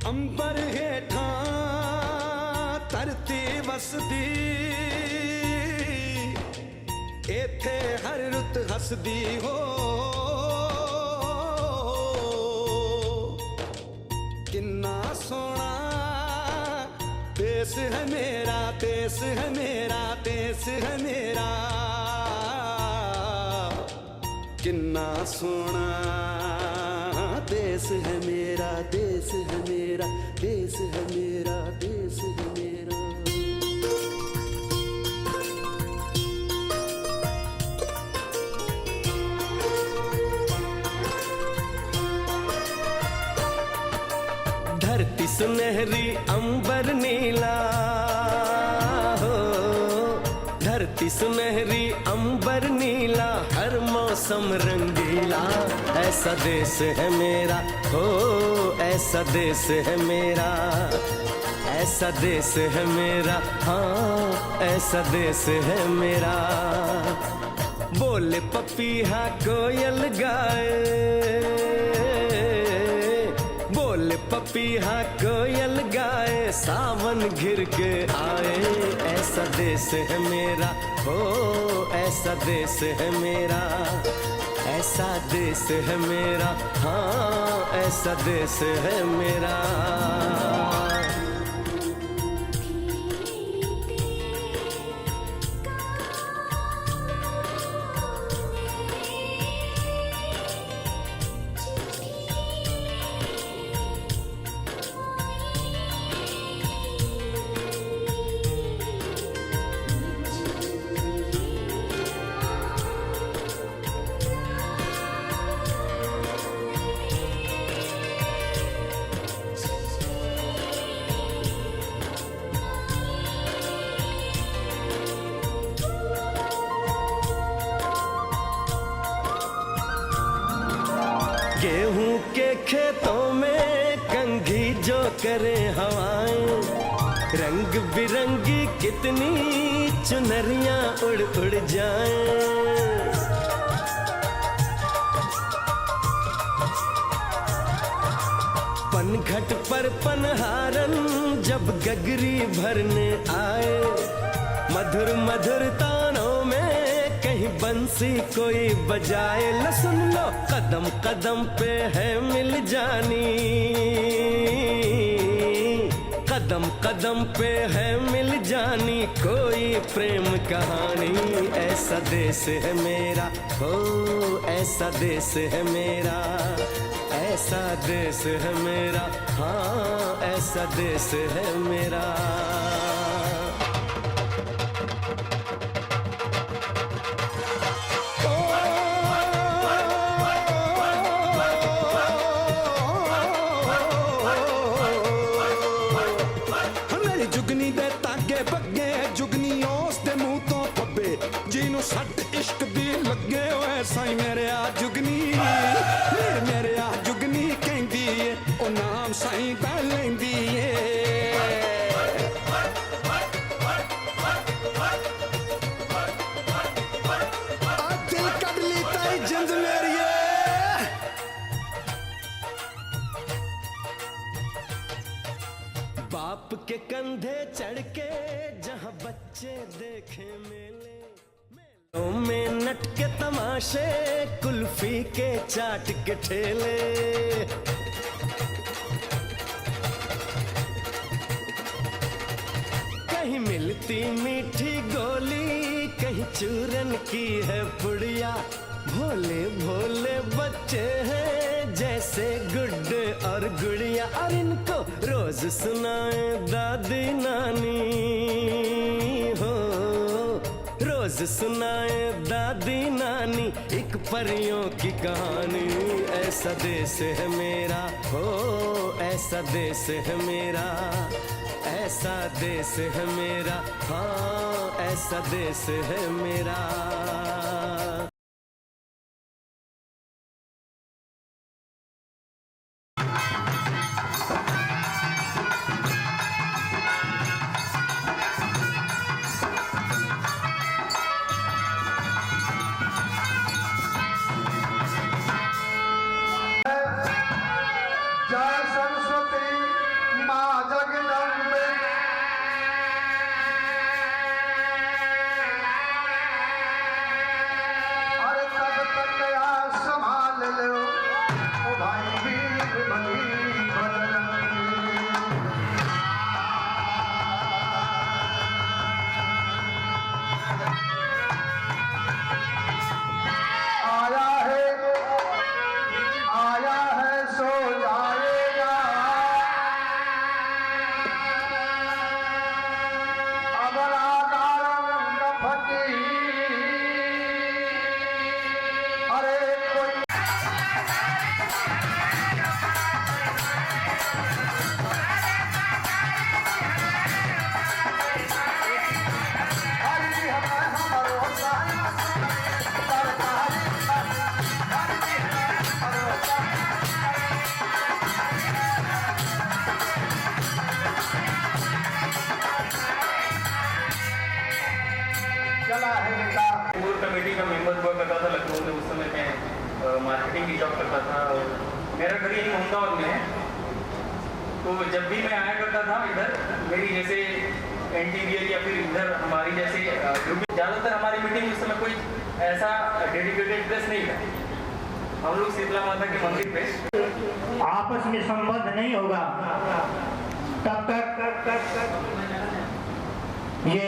अंबर हेठा धरती वसदी, इथे हर रुत हसदी हो। किन्ना सोना देश है मेरा, देश है मेरा, देश है मेरा। किन्ना सोना देश है मेरा, देश है मेरा, देश है मेरा, देश है मेरा। धरती सुनहरी अंबर नीला हो, धरती सुनहरी अंबर नीला, हर मौसम रंगीला। ऐसा देश है मेरा हो, ऐसा देश है मेरा, ऐसा देश है मेरा, हाँ ऐसा देश है मेरा। बोले पपीहा कोयल गाए, बोले पपीहा कोयल गाए, सावन घिर के आए। ऐसा देश है मेरा हो, ऐसा देश है मेरा, ऐसा देश है मेरा, हाँ ऐसा देश है मेरा। गेहूं के खेतों में कंघी जो करे हवाएं, रंग बिरंगी कितनी चुनरियां उड़ उड़ जाएं। पनघट पर पनहारन जब गगरी भरने आए, मधुर मधुर तानों में कहीं बंसी कोई बजाए। लो सुन लो कदम कदम पे है मिल जानी, कदम कदम पे है मिल जानी कोई प्रेम कहानी। ऐसा देश है मेरा हो, ऐसा देश है मेरा, ऐसा देश है मेरा, हाँ ऐसा देश है मेरा। जुगनी दे तागे बगे, जुगनी उस दे मुंह तो पब्बे, जिन्हों सट इश्क दी लगे होए साई मेरे आ जुगनी, मेरे आ जुगनी कहंदी है ओ नाम साई दा लैंदी है। आ दिल कद ली ताई जिंद मेरी बाप के कंधे चढ़ के जहाँ बच्चे देखे मेले, मेलों में नट के तमाशे, कुल्फी के चाट के ठेले। कहीं मिलती मीठी गोली, कहीं चूरन की है पुड़िया। भोले भोले बच्चे हैं जैसे गुड्डे और गुड़िया, और इनको रोज सुनाए दादी नानी हो, रोज सुनाए दादी नानी एक परियों की कहानी। ऐसा देश है मेरा हो, ऐसा देश है मेरा, ऐसा देश है मेरा, हाँ ऐसा देश है मेरा। मार्केटिंग की जॉब करता था और मेरा घर यही अहमदाबाद में है। तो जब भी मैं आया करता था इधर, मेरी जैसे इंटीरियर या फिर इधर हमारी जैसे ज़्यादातर हमारी मीटिंग उस समय कोई ऐसा डेडिकेटेड प्लेस नहीं था। हम लोग शीतला माता के मंदिर पे आपस में संबंध नहीं होगा तब तक ये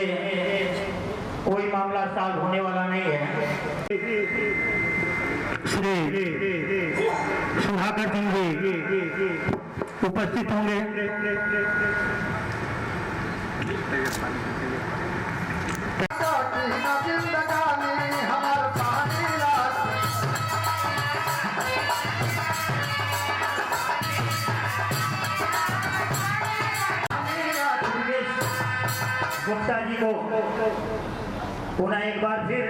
कोई मामला सॉल्व होने वाला नहीं है। श्री सुधाकर सिंह जी उपस्थित होंगे। गुप्ता जी को पुनः एक बार फिर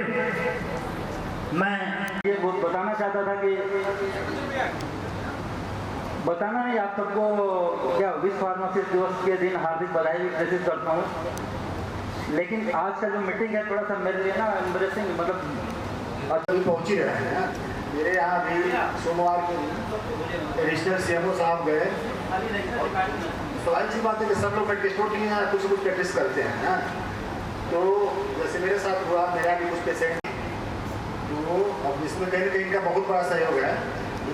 मैं ये बताना चाहता था कि बताना नहीं आप सबको क्या विश्व फार्मासिस्ट दिवस के दिन हार्दिक बधाई भी प्रेषित करता हूँ। लेकिन आज का जो मीटिंग है थोड़ा सा मेरे लिए ना एम्ब्रेसिंग मतलब अभी पहुँच ही रहे हैं। मेरे यहाँ भी सोमवार को एडिशनल सीएमओ साहब गए। स्वाभाविक सी बात है कि सब लोग प्रैक्टिस किए हैं, कुछ प्रैक्टिस करते हैं ना। तो जैसे मेरे साथ हुआ, मेरा भी कुछ पेशेंट, तो अब इसमें कहीं ना कहीं इनका बहुत बड़ा सहयोग है।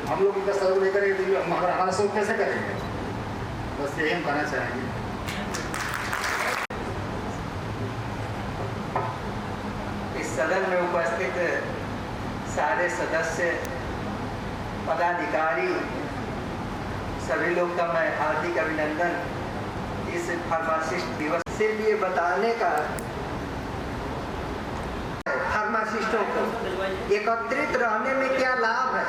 हम लोग इनका सहयोग नहीं करेंगे तो हमारा सहयोग कैसे करेंगे? बस यही हम कहना चाहेंगे। इस सदन में उपस्थित सारे सदस्य, पदाधिकारी, सभी लोग का मैं हार्दिक अभिनंदन। इस फार्मासिस्ट दिवस सिर्फ ये बताने का फार्मासिस्टों को एकत्रित रहने में क्या लाभ है,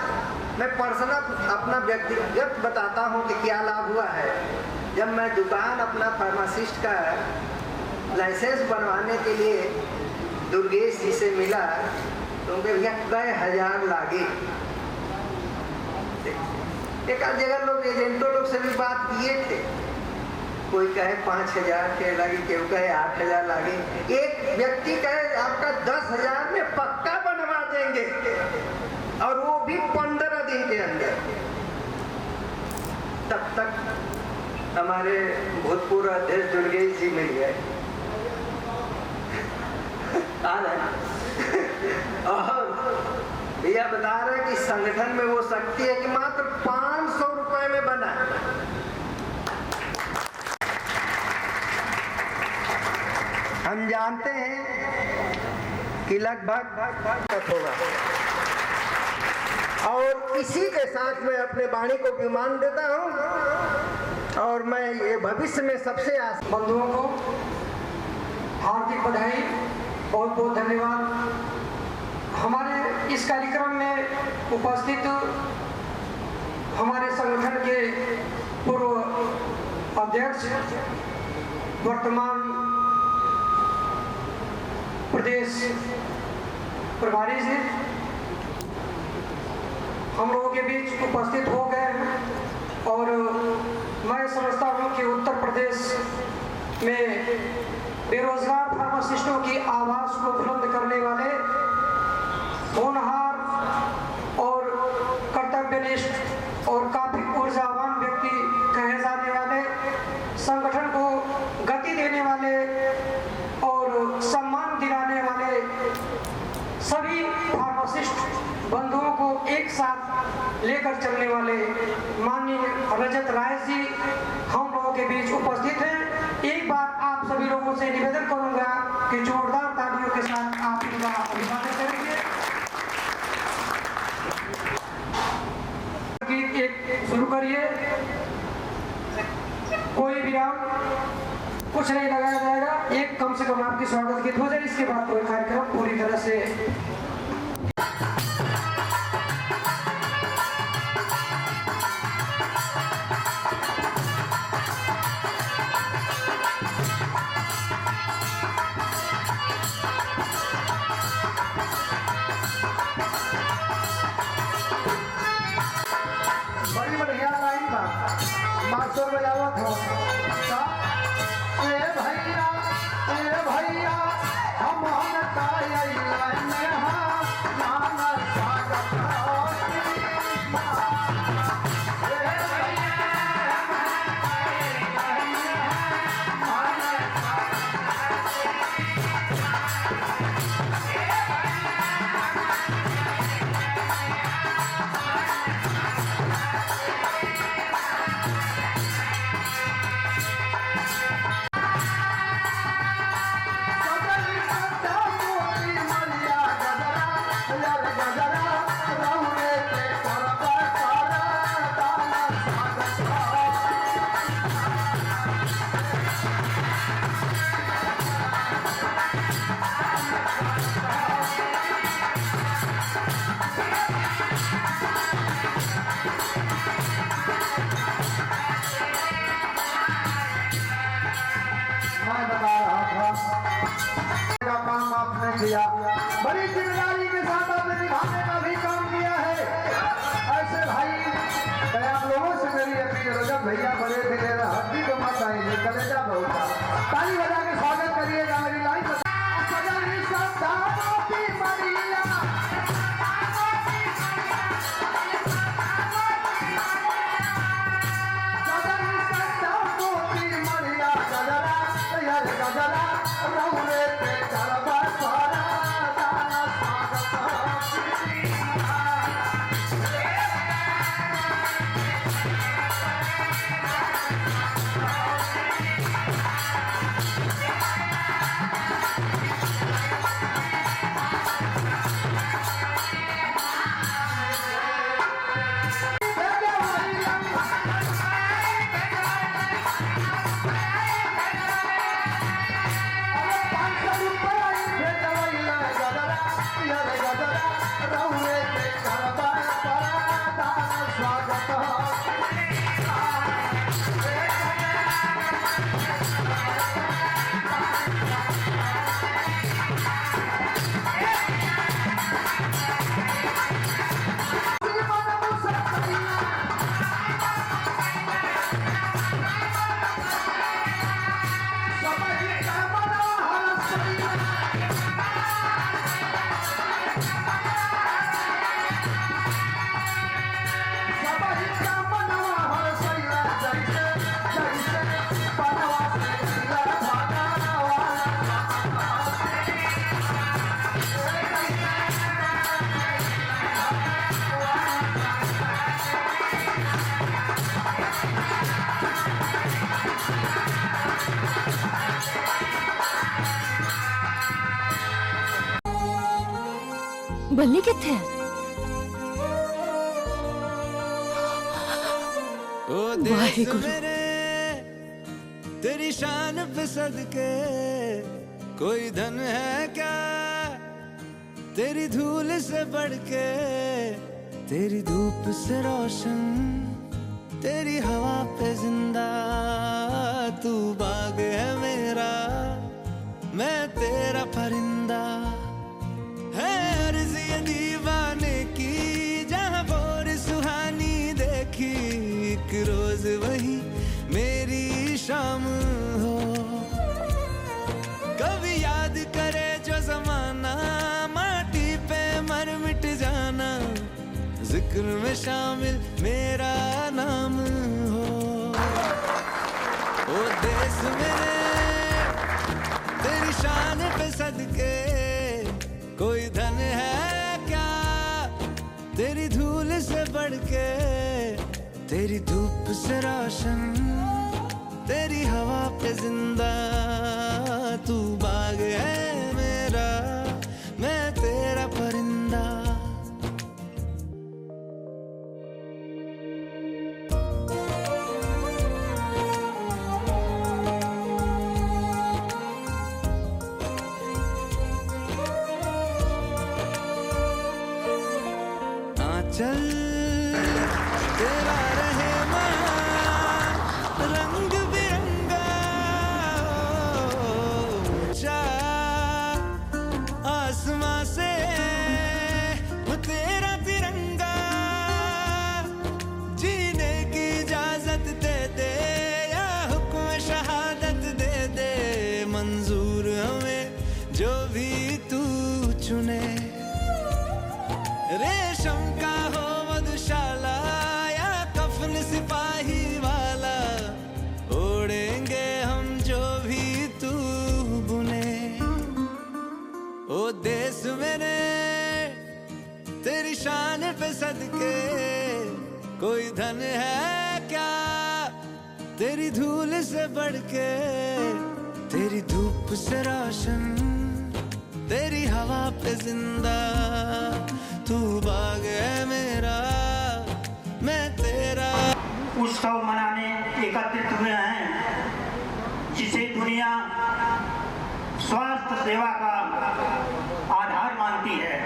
मैं पर्सनल अपना व्यक्तिगत बताता हूँ कि क्या लाभ हुआ है। जब मैं दुकान अपना फार्मासिस्ट का लाइसेंस बनवाने के लिए दुर्गेश जी से मिला तो उनके भैया कई हजार लागे। एक आध जगह लोग एजेंटों लोग से भी बात किए थे, कोई कहे 5000 के लगे, केहू कहे 8000 लागे। एक व्यक्ति कहे आपका 10,000 में पक्का बनवा देंगे और वो भी 15 दिन के अंदर। तब तक हमारे भूतपूर्व अध्यक्ष दुर्गेश जी मिल गए और भैया बता रहे कि संगठन में वो शक्ति है कि मात्र 500 रुपए में बना। हम जानते हैं कि लगभग होगा और इसी के साथ मैं अपने वाणी को विमान देता हूँ और मैं ये भविष्य में सबसे बंधुओं को हार्दिक बधाई, बहुत बहुत धन्यवाद। हमारे इस कार्यक्रम में उपस्थित हमारे संगठन के पूर्व अध्यक्ष, वर्तमान प्रदेश प्रभारी जी हम लोगों के बीच उपस्थित हो गए हैं और मैं समझता हूँ कि उत्तर प्रदेश में बेरोजगार फार्मासिस्टों की आवाज़ को बुलंद करने वाले होनहार और कर्तव्यनिष्ठ और काफी ऊर्जावान व्यक्ति कहे जाने वाले, संगठन को गति देने वाले और सम्मान दिलाने वाले सभी फार्मासिस्ट बंधुओं को एक साथ लेकर चलने वाले माननीय रजत राय जी हम लोगों के बीच उपस्थित हैं। एक बार आप सभी लोगों से निवेदन करूंगा कि जोरदार तालियों के साथ आप इनका अभिवादन करेंगे। गीत एक शुरू करिए, कोई विराम कुछ नहीं लगाया जाएगा, एक कम से कम आपकी स्वागत गीत हो जाए, इसके बाद कोई कार्यक्रम पूरी तरह से मास्टर बजावत हो ए भैया हम का लाइन में मैं बता रहा था का काम आपने किया, बड़ी जिम्मेदारी के साथ आपने निभाने का भी काम किया है। ऐसे भाई मैं आप लोगों से मेरी अपील, रजत भैया बड़े थे, हड्डी को मत आएंगे, कलेजा बहुत था। ताली बजा के स्वागत करिएगा। मेरी लाइन बल्ली किथे है? ओ देश मेरे तेरी शान पे सदके, कोई धन है क्या तेरी धूल से बढ़ के, तेरी धूप से रोशन, तेरी हवा पे जिंदा, तू बाग है मेरा, मैं तेरा परिंदा। है अर्ज़ ये दीवाने की, जहाँ भोर सुहानी देखी, एक रोज वही मेरी शाम हो। कभी याद करे जो जमाना, माटी पे मर मिट जाना, जिक्र में शामिल मेरा नाम हो। ओ देश मेरे तेरी शान पे सदके, कोई धन है क्या तेरी धूल से बढ़ के, तेरी धूप से रोशन, तेरी हवा पे जिंदा, तू बाग है मेरा, मैं तेरा परिंदा। चल तेरा रहे रंग बिरंगा, ऊंचा आसमां से वो तेरा तिरंगा, जीने की इजाजत दे दे या हुक्म शहादत दे दे, मंजूर हमें जो भी तू चुने। रेशम का हो मधुशाला या कफन सिपाही वाला, ओढ़ेंगे हम जो भी तू बुने। ओ देश मेरे तेरी शान पे सदके, कोई धन है क्या तेरी धूल से बढ़ के, तेरी धूप से रोशन, तेरी हवा पे जिंदा, तू बाग है मेरा, मैं तेरा। उत्सव मनाने एकत्रित हुए हैं, जिसे दुनिया स्वास्थ्य सेवा का आधार मानती है।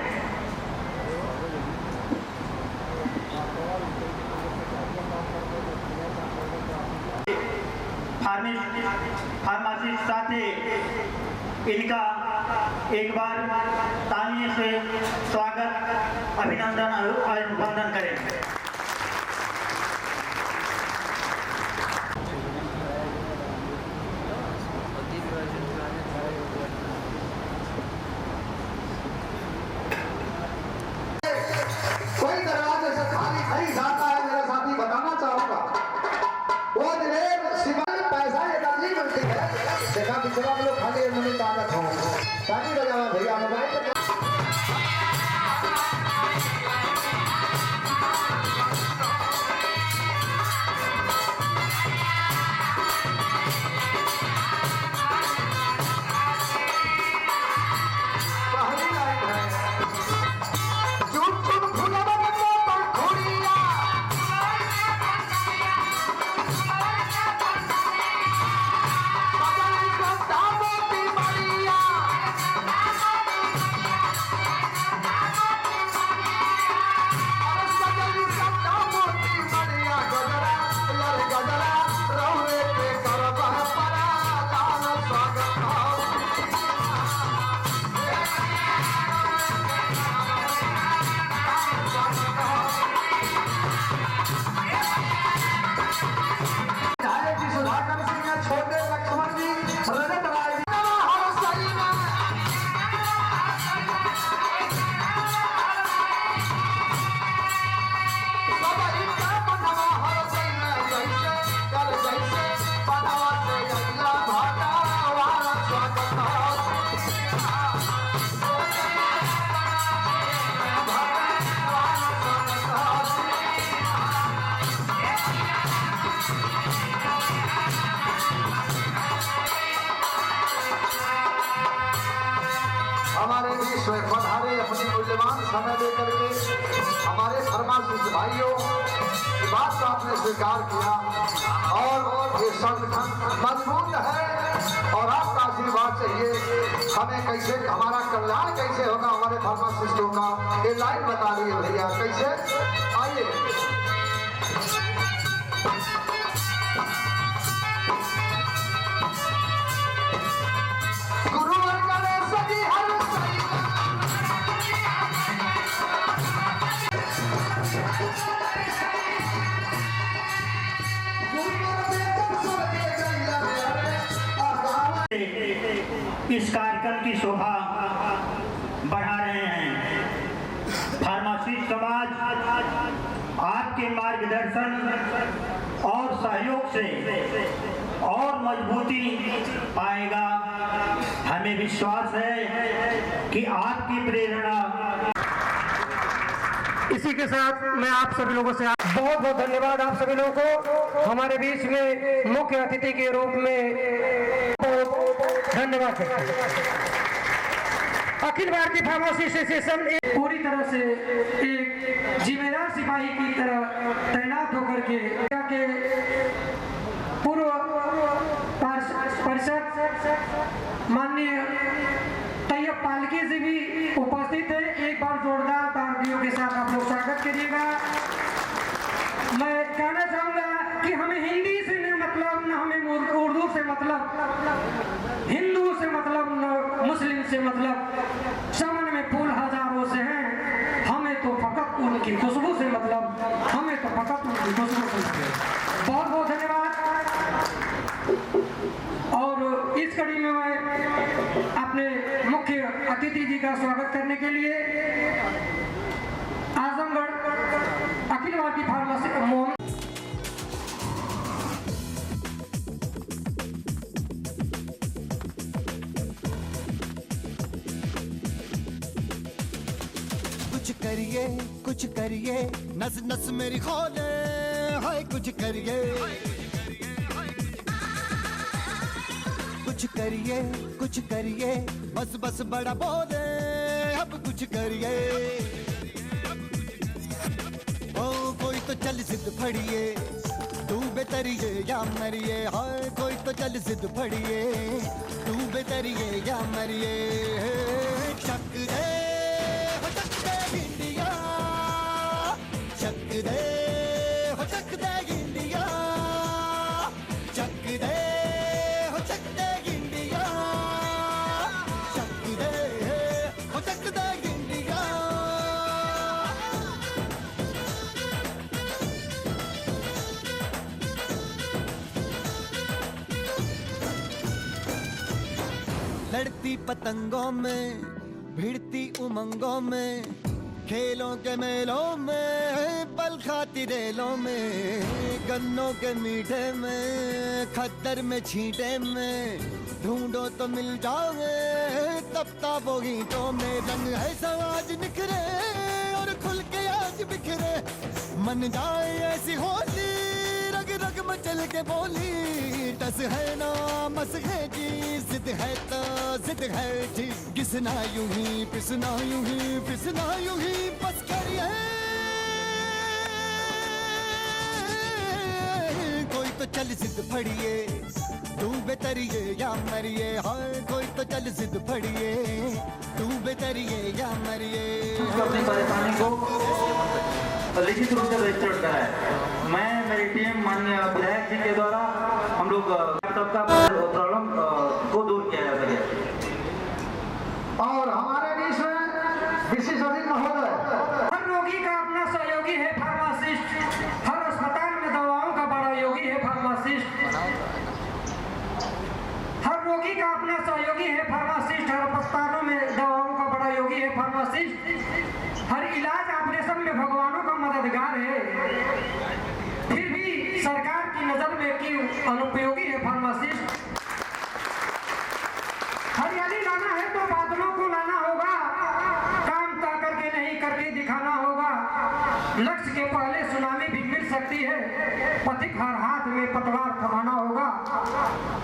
फार्मासिस्ट साथी इनका एक बार तालियों से स्वागत, अभिनंदन और वंदन करें। कोई दरवाजे से खाली नहीं जाता है, मेरे साथी बताना चाहूंगा। वो दिलेर सिवाय पैसा ये तकलीफ मिलती है। देखा पिछड़ा लोग खाली मुझे ताकत हो ताकि बजावा भैया मोबाइल पर पधारे अपने मूल्यवान समय देकर के हमारे फार्मासिस्ट भाइयों की बात को आपने स्वीकार किया और ये संगठन मजबूत है और आपका आशीर्वाद चाहिए। हमें कैसे हमारा कल्याण कैसे होगा हमारे फार्मासिस्टों का ये लाइन बता रही है भैया कैसे। आइए इस कार्यक्रम की शोभा बढ़ा रहे हैं। फार्मासिस्ट समाज आपके मार्गदर्शन और सहयोग से और मजबूती पाएगा। हमें विश्वास है कि आपकी प्रेरणा। इसी के साथ मैं आप सभी लोगों से बहुत बहुत धन्यवाद आप सभी लोगों को हमारे बीच में मुख्य अतिथि के रूप में धन्यवाद करते हैं। अखिल भारतीय फार्मासिस्ट एसोसिएशन पूरी तरह से एक जिम्मेदार सिपाही की तरह तैनात होकर के पूर्व परिषद माननीय तैयब पालकी जी भी उपस्थित है। एक बार जोरदार तालियों के साथ आप लोग स्वागत करिएगा। मैं कहना चाहूँगा कि हमें हिंदी से नहीं मतलब, न हमें उर्दू से मतलब, हिंदू से मतलब, न मुस्लिम से मतलब, चमन में फूल हजारों से हैं, हमें तो फकत उनकी खुशबू से मतलब, हमें तो फकत उनकी खुशबू से मतलब। बहुत बहुत धन्यवाद। और इस कड़ी में मैं अपने मुख्य अतिथि जी का स्वागत करने के लिए आजमगढ़ अखिल भारतीय फार्मासी मोहम्मद कुछ करिए नस नस मेरी खोले हाय कुछ करिए बस बस बड़ा बोले अब कुछ करिए ओ कोई तो चल जिद फड़िए तू बेतरिए या मरिए हाय कोई तो चल जिद फड़िए तू बेतरिए या मरिए शक दे इंडिया शक दे इंडिया शक दे लड़ती पतंगों में, भिड़ती उमंगों में, खेलों के मेलों में, पल खाती रेलों में, गन्नों के मीठे में, खद्दर में छींटे में, ढूंढो तो मिल जाओगे तपता वो ईंटों में। रंग है समाज निखरे और खुल के आज बिखरे, मन जाए ऐसी होली रग रग मचल के बोली। टस है ना मस है जी, जिद है तो जिद है जी, घिसना यूं ही पिसना यूं ही पिसना यूं ही बस करिए। कोई तो चल जिद फड़िए, तू बेतरिए या मरिए, हाय कोई तो चल जिद फड़िए, तू बेतरिए या मरिए। अपनी परेशानी को लिखित रूप से रजिस्टर्ड कराए। मैं मेरी टीम माननीय विधायक जी के द्वारा हम लोग सबका प्रॉब्लम को दूर किया जा सके। और हमारे बीच में विशेष अधिक महोदय, हर रोगी का अपना सहयोगी है फार्मासिस्ट, हर अस्पताल में दवाओं का बड़ा योगी है फार्मासिस्ट। हर रोगी का अपना सहयोगी है फार्मासिस्ट, हर अस्पतालों में दवाओं का बड़ा योगी है फार्मासिस्ट। हर इलाज ऑपरेशन में भगवानों का मददगार है, फिर भी सरकार की नजर में क्यों अनुपयोगी है फार्मासिस्ट। हरियाली लाना है तो बादलों को लाना होगा, काम का करके नहीं करके दिखाना होगा। लक्ष्य के पहले सुनामी भी मिल सकती है, पथिक हर हाथ में पतवार थमाना होगा,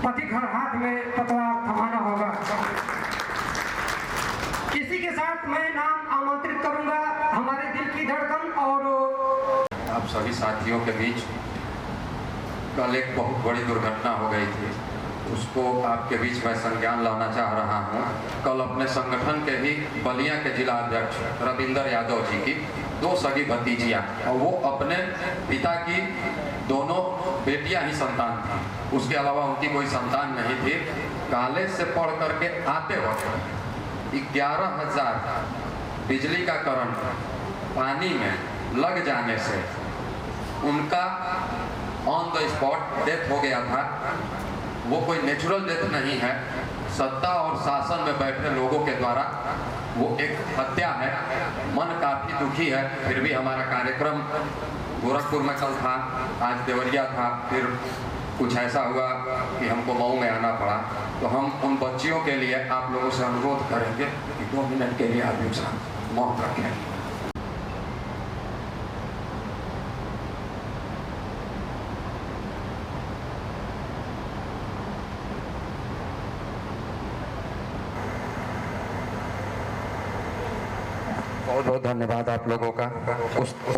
पथिक हर हाथ में पतवार थमाना होगा। इसी के साथ मैं नाम आमंत्रित करूंगा हमारे दिल की धड़कन और आप सभी साथियों के बीच कल एक बहुत बड़ी दुर्घटना हो गई थी, उसको आपके बीच में संज्ञान लाना चाह रहा हूँ। कल अपने संगठन के ही बलिया के जिला अध्यक्ष रविंदर यादव जी की 2 सगी भतीजियाँ, और वो अपने पिता की दोनों बेटियां ही संतान थी, उसके अलावा उनकी कोई संतान नहीं थी। कॉलेज से पढ़ करके आते वक्त 11,000 बिजली का करंट पानी में लग जाने से उनका ऑन द स्पॉट डेथ हो गया था। वो कोई नेचुरल डेथ नहीं है, सत्ता और शासन में बैठे लोगों के द्वारा वो एक हत्या है। मन काफ़ी दुखी है, फिर भी हमारा कार्यक्रम गोरखपुर में कल था, आज देवरिया था, फिर कुछ ऐसा हुआ कि हमको मऊ में आना पड़ा। तो हम उन बच्चियों के लिए आप लोगों से अनुरोध करेंगे कि 2 मिनट के लिए आप लोग मौन रखें। बहुत बहुत धन्यवाद आप लोगों का।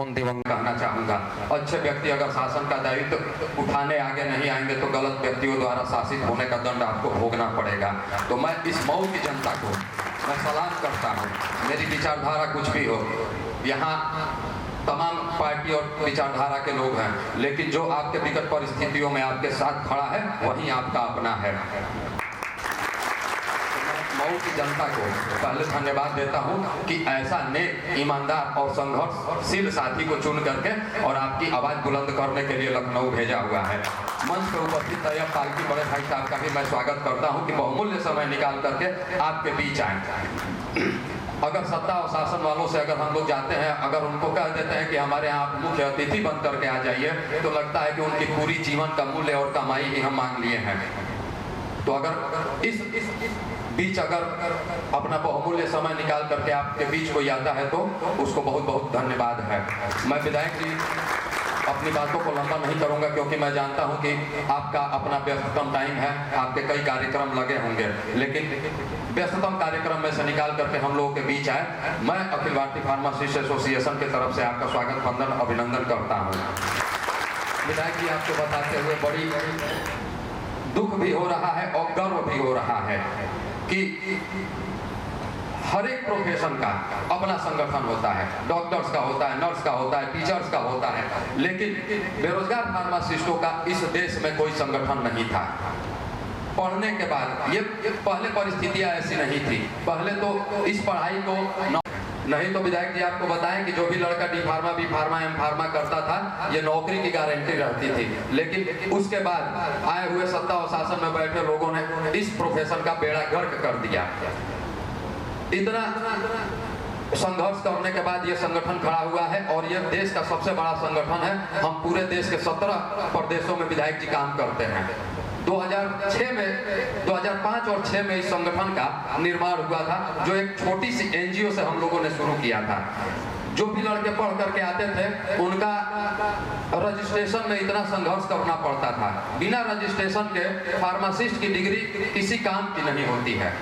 उन दिवंगत कहना चाहूँगा, अच्छे व्यक्ति अगर शासन का दायित्व उठाने आगे नहीं आएंगे तो गलत व्यक्तियों द्वारा शासित होने का दंड आपको भोगना पड़ेगा। तो मैं इस मऊ की जनता को मैं सलाम करता हूँ। मेरी विचारधारा कुछ भी हो, यहाँ तमाम पार्टी और विचारधारा के लोग हैं, लेकिन जो आपके विकट परिस्थितियों में आपके साथ खड़ा है वही आपका अपना है। मऊ की जनता को पहले धन्यवाद देता हूं कि ऐसा नेक, ईमानदार और संघर्षशील साथी को चुन करके और आपकी आवाज बुलंद करने के लिए लखनऊ भेजा हुआ है। मंच पर उपस्थित तैयब पालकी बड़े भाई साहब का भी मैं स्वागत करता हूं कि बहुमूल्य समय निकाल करके आपके बीच आए। अगर सत्ता और शासन वालों से अगर हम लोग जाते हैं, अगर उनको कह देते हैं कि हमारे यहाँ आप मुख्य अतिथि बन करके आ जाइए, तो लगता है कि उनकी पूरी जीवन का मूल्य और कमाई ही हम मांग लिए हैं। तो अगर इस बीच अगर अपना बहुमूल्य समय निकाल करके आपके बीच कोई आता है तो उसको बहुत बहुत धन्यवाद है। मैं विधायक जी अपनी बातों को लंबा नहीं करूंगा, क्योंकि मैं जानता हूं कि आपका अपना व्यस्ततम टाइम है, आपके कई कार्यक्रम लगे होंगे, लेकिन व्यस्ततम कार्यक्रम में से निकाल करके हम लोगों के बीच आए। मैं अखिल भारतीय फार्मासिस्ट एसोसिएशन की तरफ से आपका स्वागत, वंदन, अभिनंदन करता हूँ। विधायक जी आपको बताते हुए बड़ी दुख भी हो रहा है और गर्व भी हो रहा है कि हर एक प्रोफेशन का अपना संगठन होता है। डॉक्टर्स का होता है, नर्स का होता है, टीचर्स का होता है, लेकिन बेरोजगार फार्मासिस्टों का इस देश में कोई संगठन नहीं था। पढ़ने के बाद ये पहले परिस्थितियां ऐसी नहीं थी। पहले तो इस पढ़ाई को नहीं तो विधायक जी आपको बताएं कि जो भी लड़का D pharma, B pharma, M pharma करता था, ये नौकरी की गारंटी रहती थी। लेकिन उसके बाद आए हुए सत्ता और शासन में बैठे लोगों ने इस प्रोफेशन का बेड़ा गर्क कर दिया। इतना संघर्ष करने के बाद ये संगठन खड़ा हुआ है और ये देश का सबसे बड़ा संगठन है। हम पूरे देश के 17 प्रदेशों में विधायक जी काम करते हैं। 2006 में 2005 और 6 में इस संगठन का निर्माण हुआ था, जो एक छोटी सी एनजीओ से हम लोगों ने शुरू किया था। जो भी लड़के पढ़ करके आते थे उनका रजिस्ट्रेशन में इतना संघर्ष करना पड़ता था। बिना रजिस्ट्रेशन के फार्मासिस्ट की डिग्री किसी काम की नहीं होती है।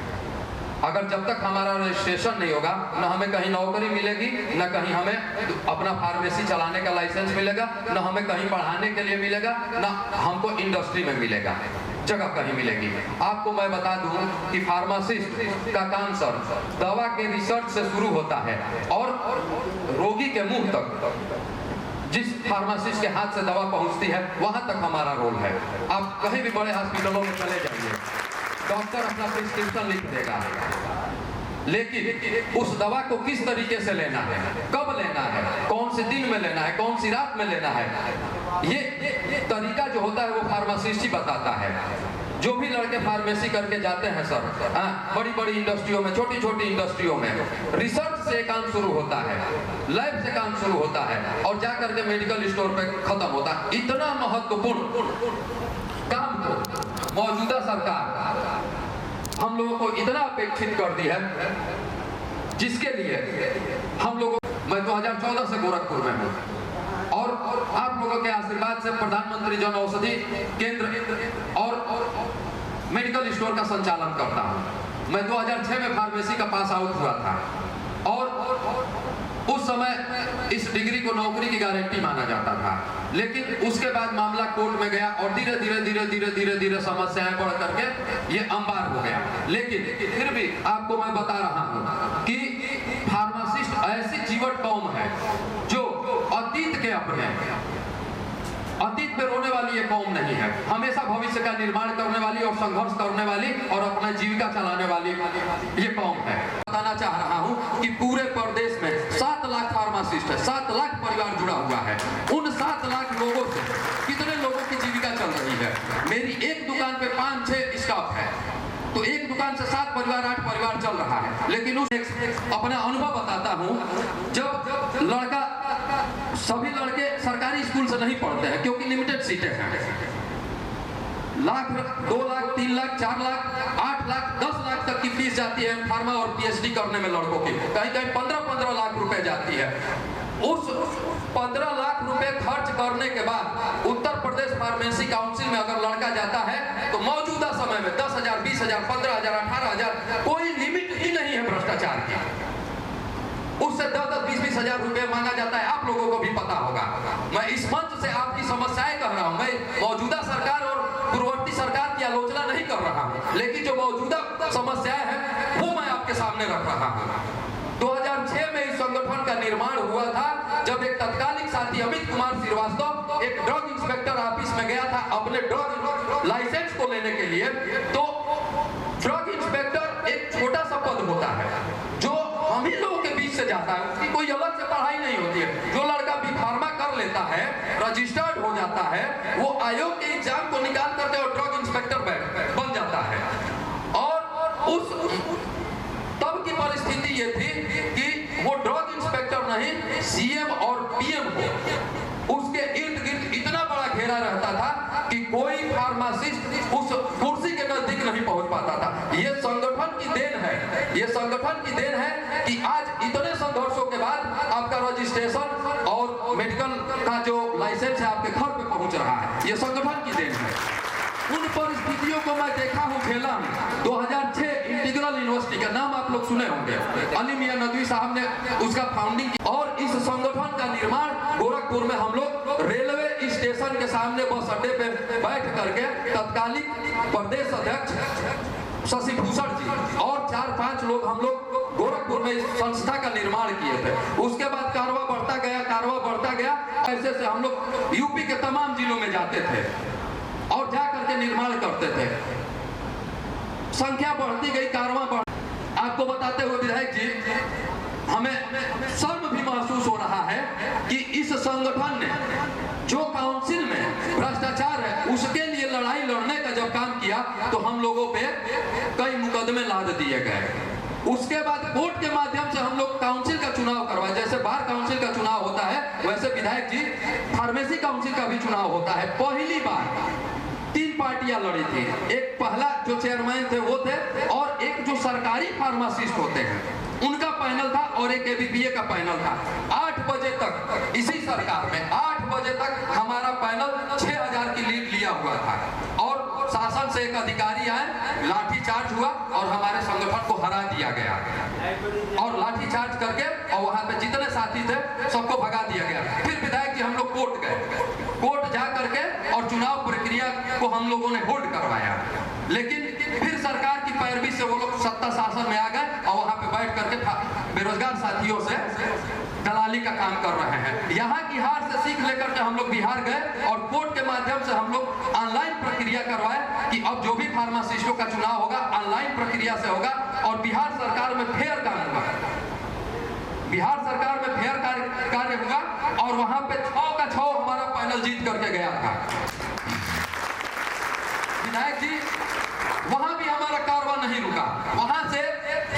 अगर जब तक हमारा रजिस्ट्रेशन नहीं होगा, न हमें कहीं नौकरी मिलेगी, न कहीं हमें अपना फार्मेसी चलाने का लाइसेंस मिलेगा, न हमें कहीं पढ़ाने के लिए मिलेगा, न हमको इंडस्ट्री में मिलेगा, जगह कहीं मिलेगी। आपको मैं बता दूं कि फार्मासिस्ट का काम सर दवा के रिसर्च से शुरू होता है और रोगी के मुंह तक जिस फार्मासिस्ट के हाथ से दवा पहुंचती है वहां तक हमारा रोल है। आप कहीं भी बड़े हॉस्पिटलों में चले जाइए, डॉक्टर अपना प्रिस्क्रिप्शन लिख देगा, लेकिन उस दवा को किस तरीके से लेना है, कब लेना है, कौन से दिन में लेना है, कौन सी रात में लेना है, ये तरीका जो होता है वो फार्मासिस्ट ही बताता है। जो भी लड़के फार्मेसी करके जाते हैं सर, बड़ी बड़ी इंडस्ट्रियों में, छोटी छोटी इंडस्ट्रियों में रिसर्च से काम शुरू होता है, लैब से काम शुरू होता है और जा करके मेडिकल स्टोर पे खत्म होता है। इतना महत्वपूर्ण काम को मौजूदा सरकार हम लोगों को इतना अपेक्षित कर दी है, जिसके लिए हम लोगों, मैं 2014 से गोरखपुर में हूँ और आप लोगों के आशीर्वाद से प्रधानमंत्री जन औषधि केंद्र और मेडिकल स्टोर का संचालन करता हूँ। मैं 2006 में फार्मेसी का पास आउट हुआ था और उस समय इस डिग्री को नौकरी की गारंटी माना जाता था, लेकिन उसके बाद मामला कोर्ट में गया और धीरे धीरे समस्याएं बढ़ करके ये अंबार हो गया। लेकिन फिर भी आपको मैं बता रहा हूं कि फार्मासिस्ट ऐसी जीवट कौम है जो अतीत के अपने, अतीत पे रोने वाली ये कौम नहीं है, हमेशा भविष्य का निर्माण करने वाली और संघर्ष करने वाली और अपना जीविका चलाने वाली ये कौम है। बताना चाह रहा हूं कि पूरे प्रदेश में 7 लाख फार्मासिस्ट है, 7 लाख परिवार जुड़ा हुआ है। उन 7 लाख लोगों से कितने लोगों की जीविका चल रही है? मेरी एक दुकान पे 5-6 स्टाफ है, तो एक दुकान से 7 परिवार 8 परिवार चल रहा है। लेकिन उस अपना अनुभव बताता हूं, जब लड़का, सभी लड़के सरकारी स्कूल से नहीं पढ़ते हैं क्योंकि लिमिटेड सीटें हैं। लाख, 2 लाख, 3 लाख, 4 लाख, 8 लाख, 10 लाख तक की फीस जाती है फार्मा और पीएचडी करने में लड़कों की, कहीं कहीं 15-15 लाख रुपए जाती है। उस 15 लाख रुपए खर्च करने के बाद उत्तर प्रदेश फार्मेसी काउंसिल में अगर लड़का जाता है तो मौजूदा समय में 10,000, 20,000, 15,000, 18,000, कोई लिमिट ही नहीं है भ्रष्टाचार की। उससे 10-10, 20-20 हजार रुपए मांगा जाता है, आप लोगों को भी पता होगा। मैं इस मंच से आपकी समस्याएं कह रहा हूं, मैं मौजूदा सरकार और पूर्ववर्ती सरकार की आलोचना नहीं कर रहा हूं, लेकिन जो मौजूदा समस्याएं हैं वो मैं आपके सामने रख रहा हूं। 2006 में इस संगठन का निर्माण हुआ था, जब एक तत्कालिक साथी अमित कुमार श्रीवास्तव एक ड्रग इंस्पेक्टर ऑफिस में गया था अपने ड्रग लाइसेंस को लेने के लिए। तो ड्रग इंस्पेक्टर एक छोटा सा पद होता है जो हम ही लोगों के बीच से जाता है, उसकी कोई अलग से पढ़ाई नहीं होती है। जो लड़का बी फार्मा कर लेता है, रजिस्टर्ड हो जाता है, वो आयोग के एग्जाम को निकाल करके और ड्रग इंस्पेक्टर बन जाता है। और उस तब की परिस्थिति ये थी कि वो ड्रग इंस्पेक्टर नहीं, सीएम और पीएम हो, उसके इर्द गिर्द इतना बड़ा घेरा रहता था कि कोई फार्मासिस्ट उस कुर्सी के नजदीक नहीं पहुंच पाता था। ये संगठन की देन है, ये संगठन की देन है कि आज इतने संघर्षों के बाद आपका रजिस्ट्रेशन और मेडिकल का जो लाइसेंस है आपके घर पे पहुंच रहा है, ये संगठन की देन है। उन परिस्थितियों को मैं देखा हूं खेला में। 2006 इंटीग्रल यूनिवर्सिटी का नाम आप लोग सुने होंगे, अली मियां नदवी साहब ने उसका फाउंडिंग की और इस संगठन का निर्माण गोरखपुर में हम लोग रेलवे स्टेशन के सामने बस अड्डे पे बैठ करके तत्कालीन प्रदेश अध्यक्ष शशि भूषण जी और 4-5 लोग हम लोग गोरखपुर में इस संस्था का निर्माण किए थे। उसके बाद कारवा बढ़ता गया, ऐसे से हम लोग यूपी के तमाम जिलों में जाते थे और जा करके निर्माण करते थे। संख्या बढ़ती गई, कारवां बढ़। आपको बताते हुए विधायक जी हमें शर्म भी महसूस हो रहा है कि इस संगठन ने जो काउंसिल में भ्रष्टाचार है उसके लिए लड़ाई लड़ने का जब काम किया तो हम लोगों पे कई मुकदमे लाद दिए गए। उसके बाद कोर्ट के माध्यम से हम लोग काउंसिल का चुनाव करवाए, जैसे बार काउंसिल का चुनाव होता है वैसे विधायक जी फार्मेसी काउंसिल का भी चुनाव होता है। पहली बार 3 पार्टियां लड़ी थी, एक पहला जो चेयरमैन थे वो थे और एक जो सरकारी फार्मासिस्ट होते हैं उनका पैनल था और एक एबीपीए का पैनल था। 8 बजे तक इसी सरकार में 8 बजे तक हमारा पैनल 6000 की लीड लिया हुआ था और शासन से एक अधिकारी आए, लाठीचार्ज हुआ और हमारे संगठन को हरा दिया गया और लाठीचार्ज करके और वहां पे जितने साथी थे सबको भगा दिया गया। फिर विधायक जी हम लोग कोर्ट गए, कोर्ट जा करके और चुनाव प्रक्रिया को हम लोगों ने होल्ड करवाया, लेकिन फिर सरकार की पैरवी से वो लोग सत्ता शासन में आ गए और वहां पे बैठ करके बेरोजगार साथियों से दलाली का काम कर रहे हैं। यहाँ की हार से सीख लेकर के हम लोग बिहार गए और कोर्ट के माध्यम से हम लोग ऑनलाइन प्रक्रिया करवाए कि अब जो भी फार्मासिस्टों का चुनाव होगा ऑनलाइन प्रक्रिया से होगा और बिहार सरकार में फेयर कार्य होगा, बिहार सरकार में फेयर कार्य होगा और वहां पे 6 का 6 हमारा पैनल जीत करके गया था। विधायक जी वहां भी हमारा कारवा नहीं रुका, वहां से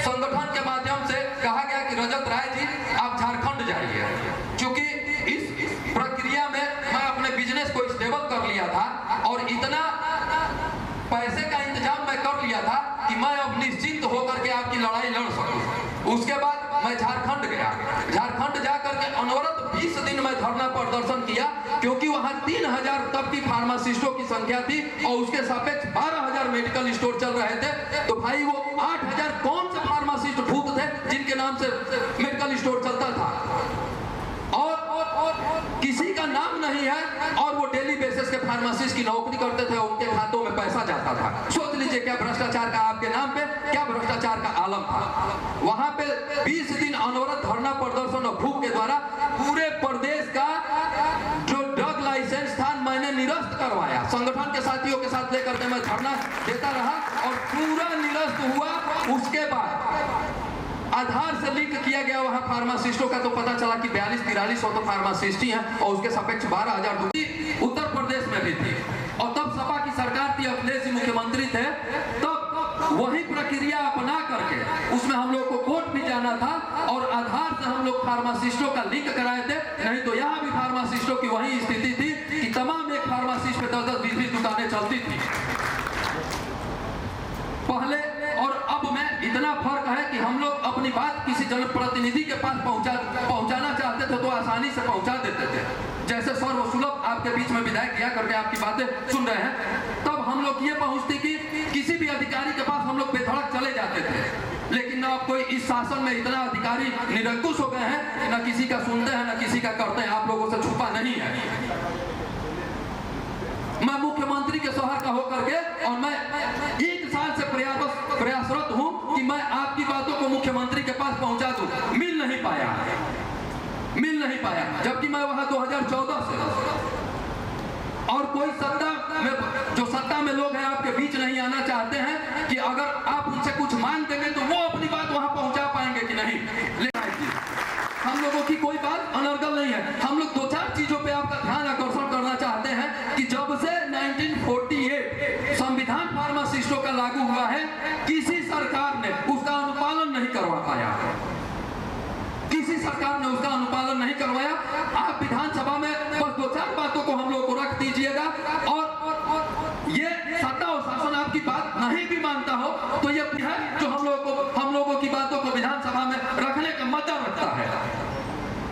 संगठन के माध्यम से कहा गया कि रजत राय जी आप झारखंड जाइए, क्योंकि इस प्रक्रिया में मैं अपने बिजनेस को स्टेबल कर लिया था और इतना पैसे का इंतजाम मैं कर लिया था कि मैं अब निश्चिंत होकर के आपकी लड़ाई लड़ सकूं। उसके बाद मैं झारखंड गया, झारखंड जाकर के अनवरत 20 दिन मैं धरना प्रदर्शन किया, क्योंकि वहां 3000 तब की फार्मासिस्टों की संख्या थी और उसके सापेक्ष 12000 मेडिकल स्टोर चल रहे थे। तो भाई वो 8000 कौन से फार्मासिस्ट भूत थे जिनके नाम से मेडिकल स्टोर चलता था और किसी का नाम नहीं है और वो डेली बेसिस के फार्मासिस्ट की नौकरी करते थे, उनके खातों में पैसा जाता था। सोच लीजिए क्या भ्रष्टाचार का आपके नाम पे क्या भ्रष्टाचार का आलम था। वहां पे 20 दिन अनवरत धरना प्रदर्शन और भूख के द्वारा पूरे प्रदेश का जो ड्रग लाइसेंस था मैंने निरस्त करवाया, संगठन के साथियों के साथ लेकर के मैं धरना देता रहा और पूरा निरस्त हुआ। उसके बाद आधार से लिंक किया गया वहां फार्मासिस्टों का, तो पता चला कि 42-43 तो फार्मासिस्ट ही हैं और उसके सापेक्ष 12000 उत्तर प्रदेश में भी थी। और तब सपा की सरकार थी, अखिलेश जी मुख्यमंत्री थे, तब वही प्रक्रिया अपना करके उसमें हम लोग को कोर्ट भी जाना था और आधार से हम लोग फार्मासिस्टों का लिंक कराए थे। नहीं तो यहाँ भी फार्मासिस्टों की वही स्थिति थी कि तमाम एक फार्मासिस्ट पे 10-20 दुकानें चलती थी पहले और अब में। इतना फर्क है कि हम लोग अपनी बात किसी जनप्रतिनिधि के पास पहुंचाना चाहते थे तो आसानी से पहुंचा देते थे। जैसे सर्वसुलभ आपके बीच में विधायक किया करके आपकी बातें सुन रहे हैं, तब हम लोग ये पहुंचती कि किसी भी अधिकारी के पास हम लोग बेधड़क चले जाते थे। लेकिन अब कोई इस शासन में इतना अधिकारी निरंकुश हो गए हैं कि न किसी का सुनते हैं न किसी का करते हैं, आप लोगों से छुपा नहीं है। मैं मुख्यमंत्री के शहर का होकर के और मैं 1 साल से प्रयासरत हूं कि मैं आपकी बातों को मुख्यमंत्री के पास पहुंचा दूं, मिल नहीं पाया, जबकि मैं वहां 2014 से और कोई सत्ता में लोग हैं आपके बीच नहीं आना चाहते हैं कि अगर आप उनसे कुछ मांग देंगे तो वो अपनी बात वहां पहुंचा पाएंगे कि नहीं। लेकिन हम लोगों की कोई बात अनर्गल नहीं है। हम लोग 2-4 चीजों पे आपका ध्यान आकर्षण करना चाहते हैं कि जब से 1948 संविधान फार्मासिस्टों का लागू हुआ है, किसी सरकार ने उसका अनुपालन नहीं करवा पाया, किसी सरकार ने उसका अनुपालन नहीं करवाया। आप विधानसभा में बस 2-4 बातों को हम लोग को रख दीजिएगा और ये सत्ता और शासन आपकी बात नहीं भी मानता हो तो ये है जो हम लोगों की बातों को विधानसभा में रखने का मद्दा रखता है।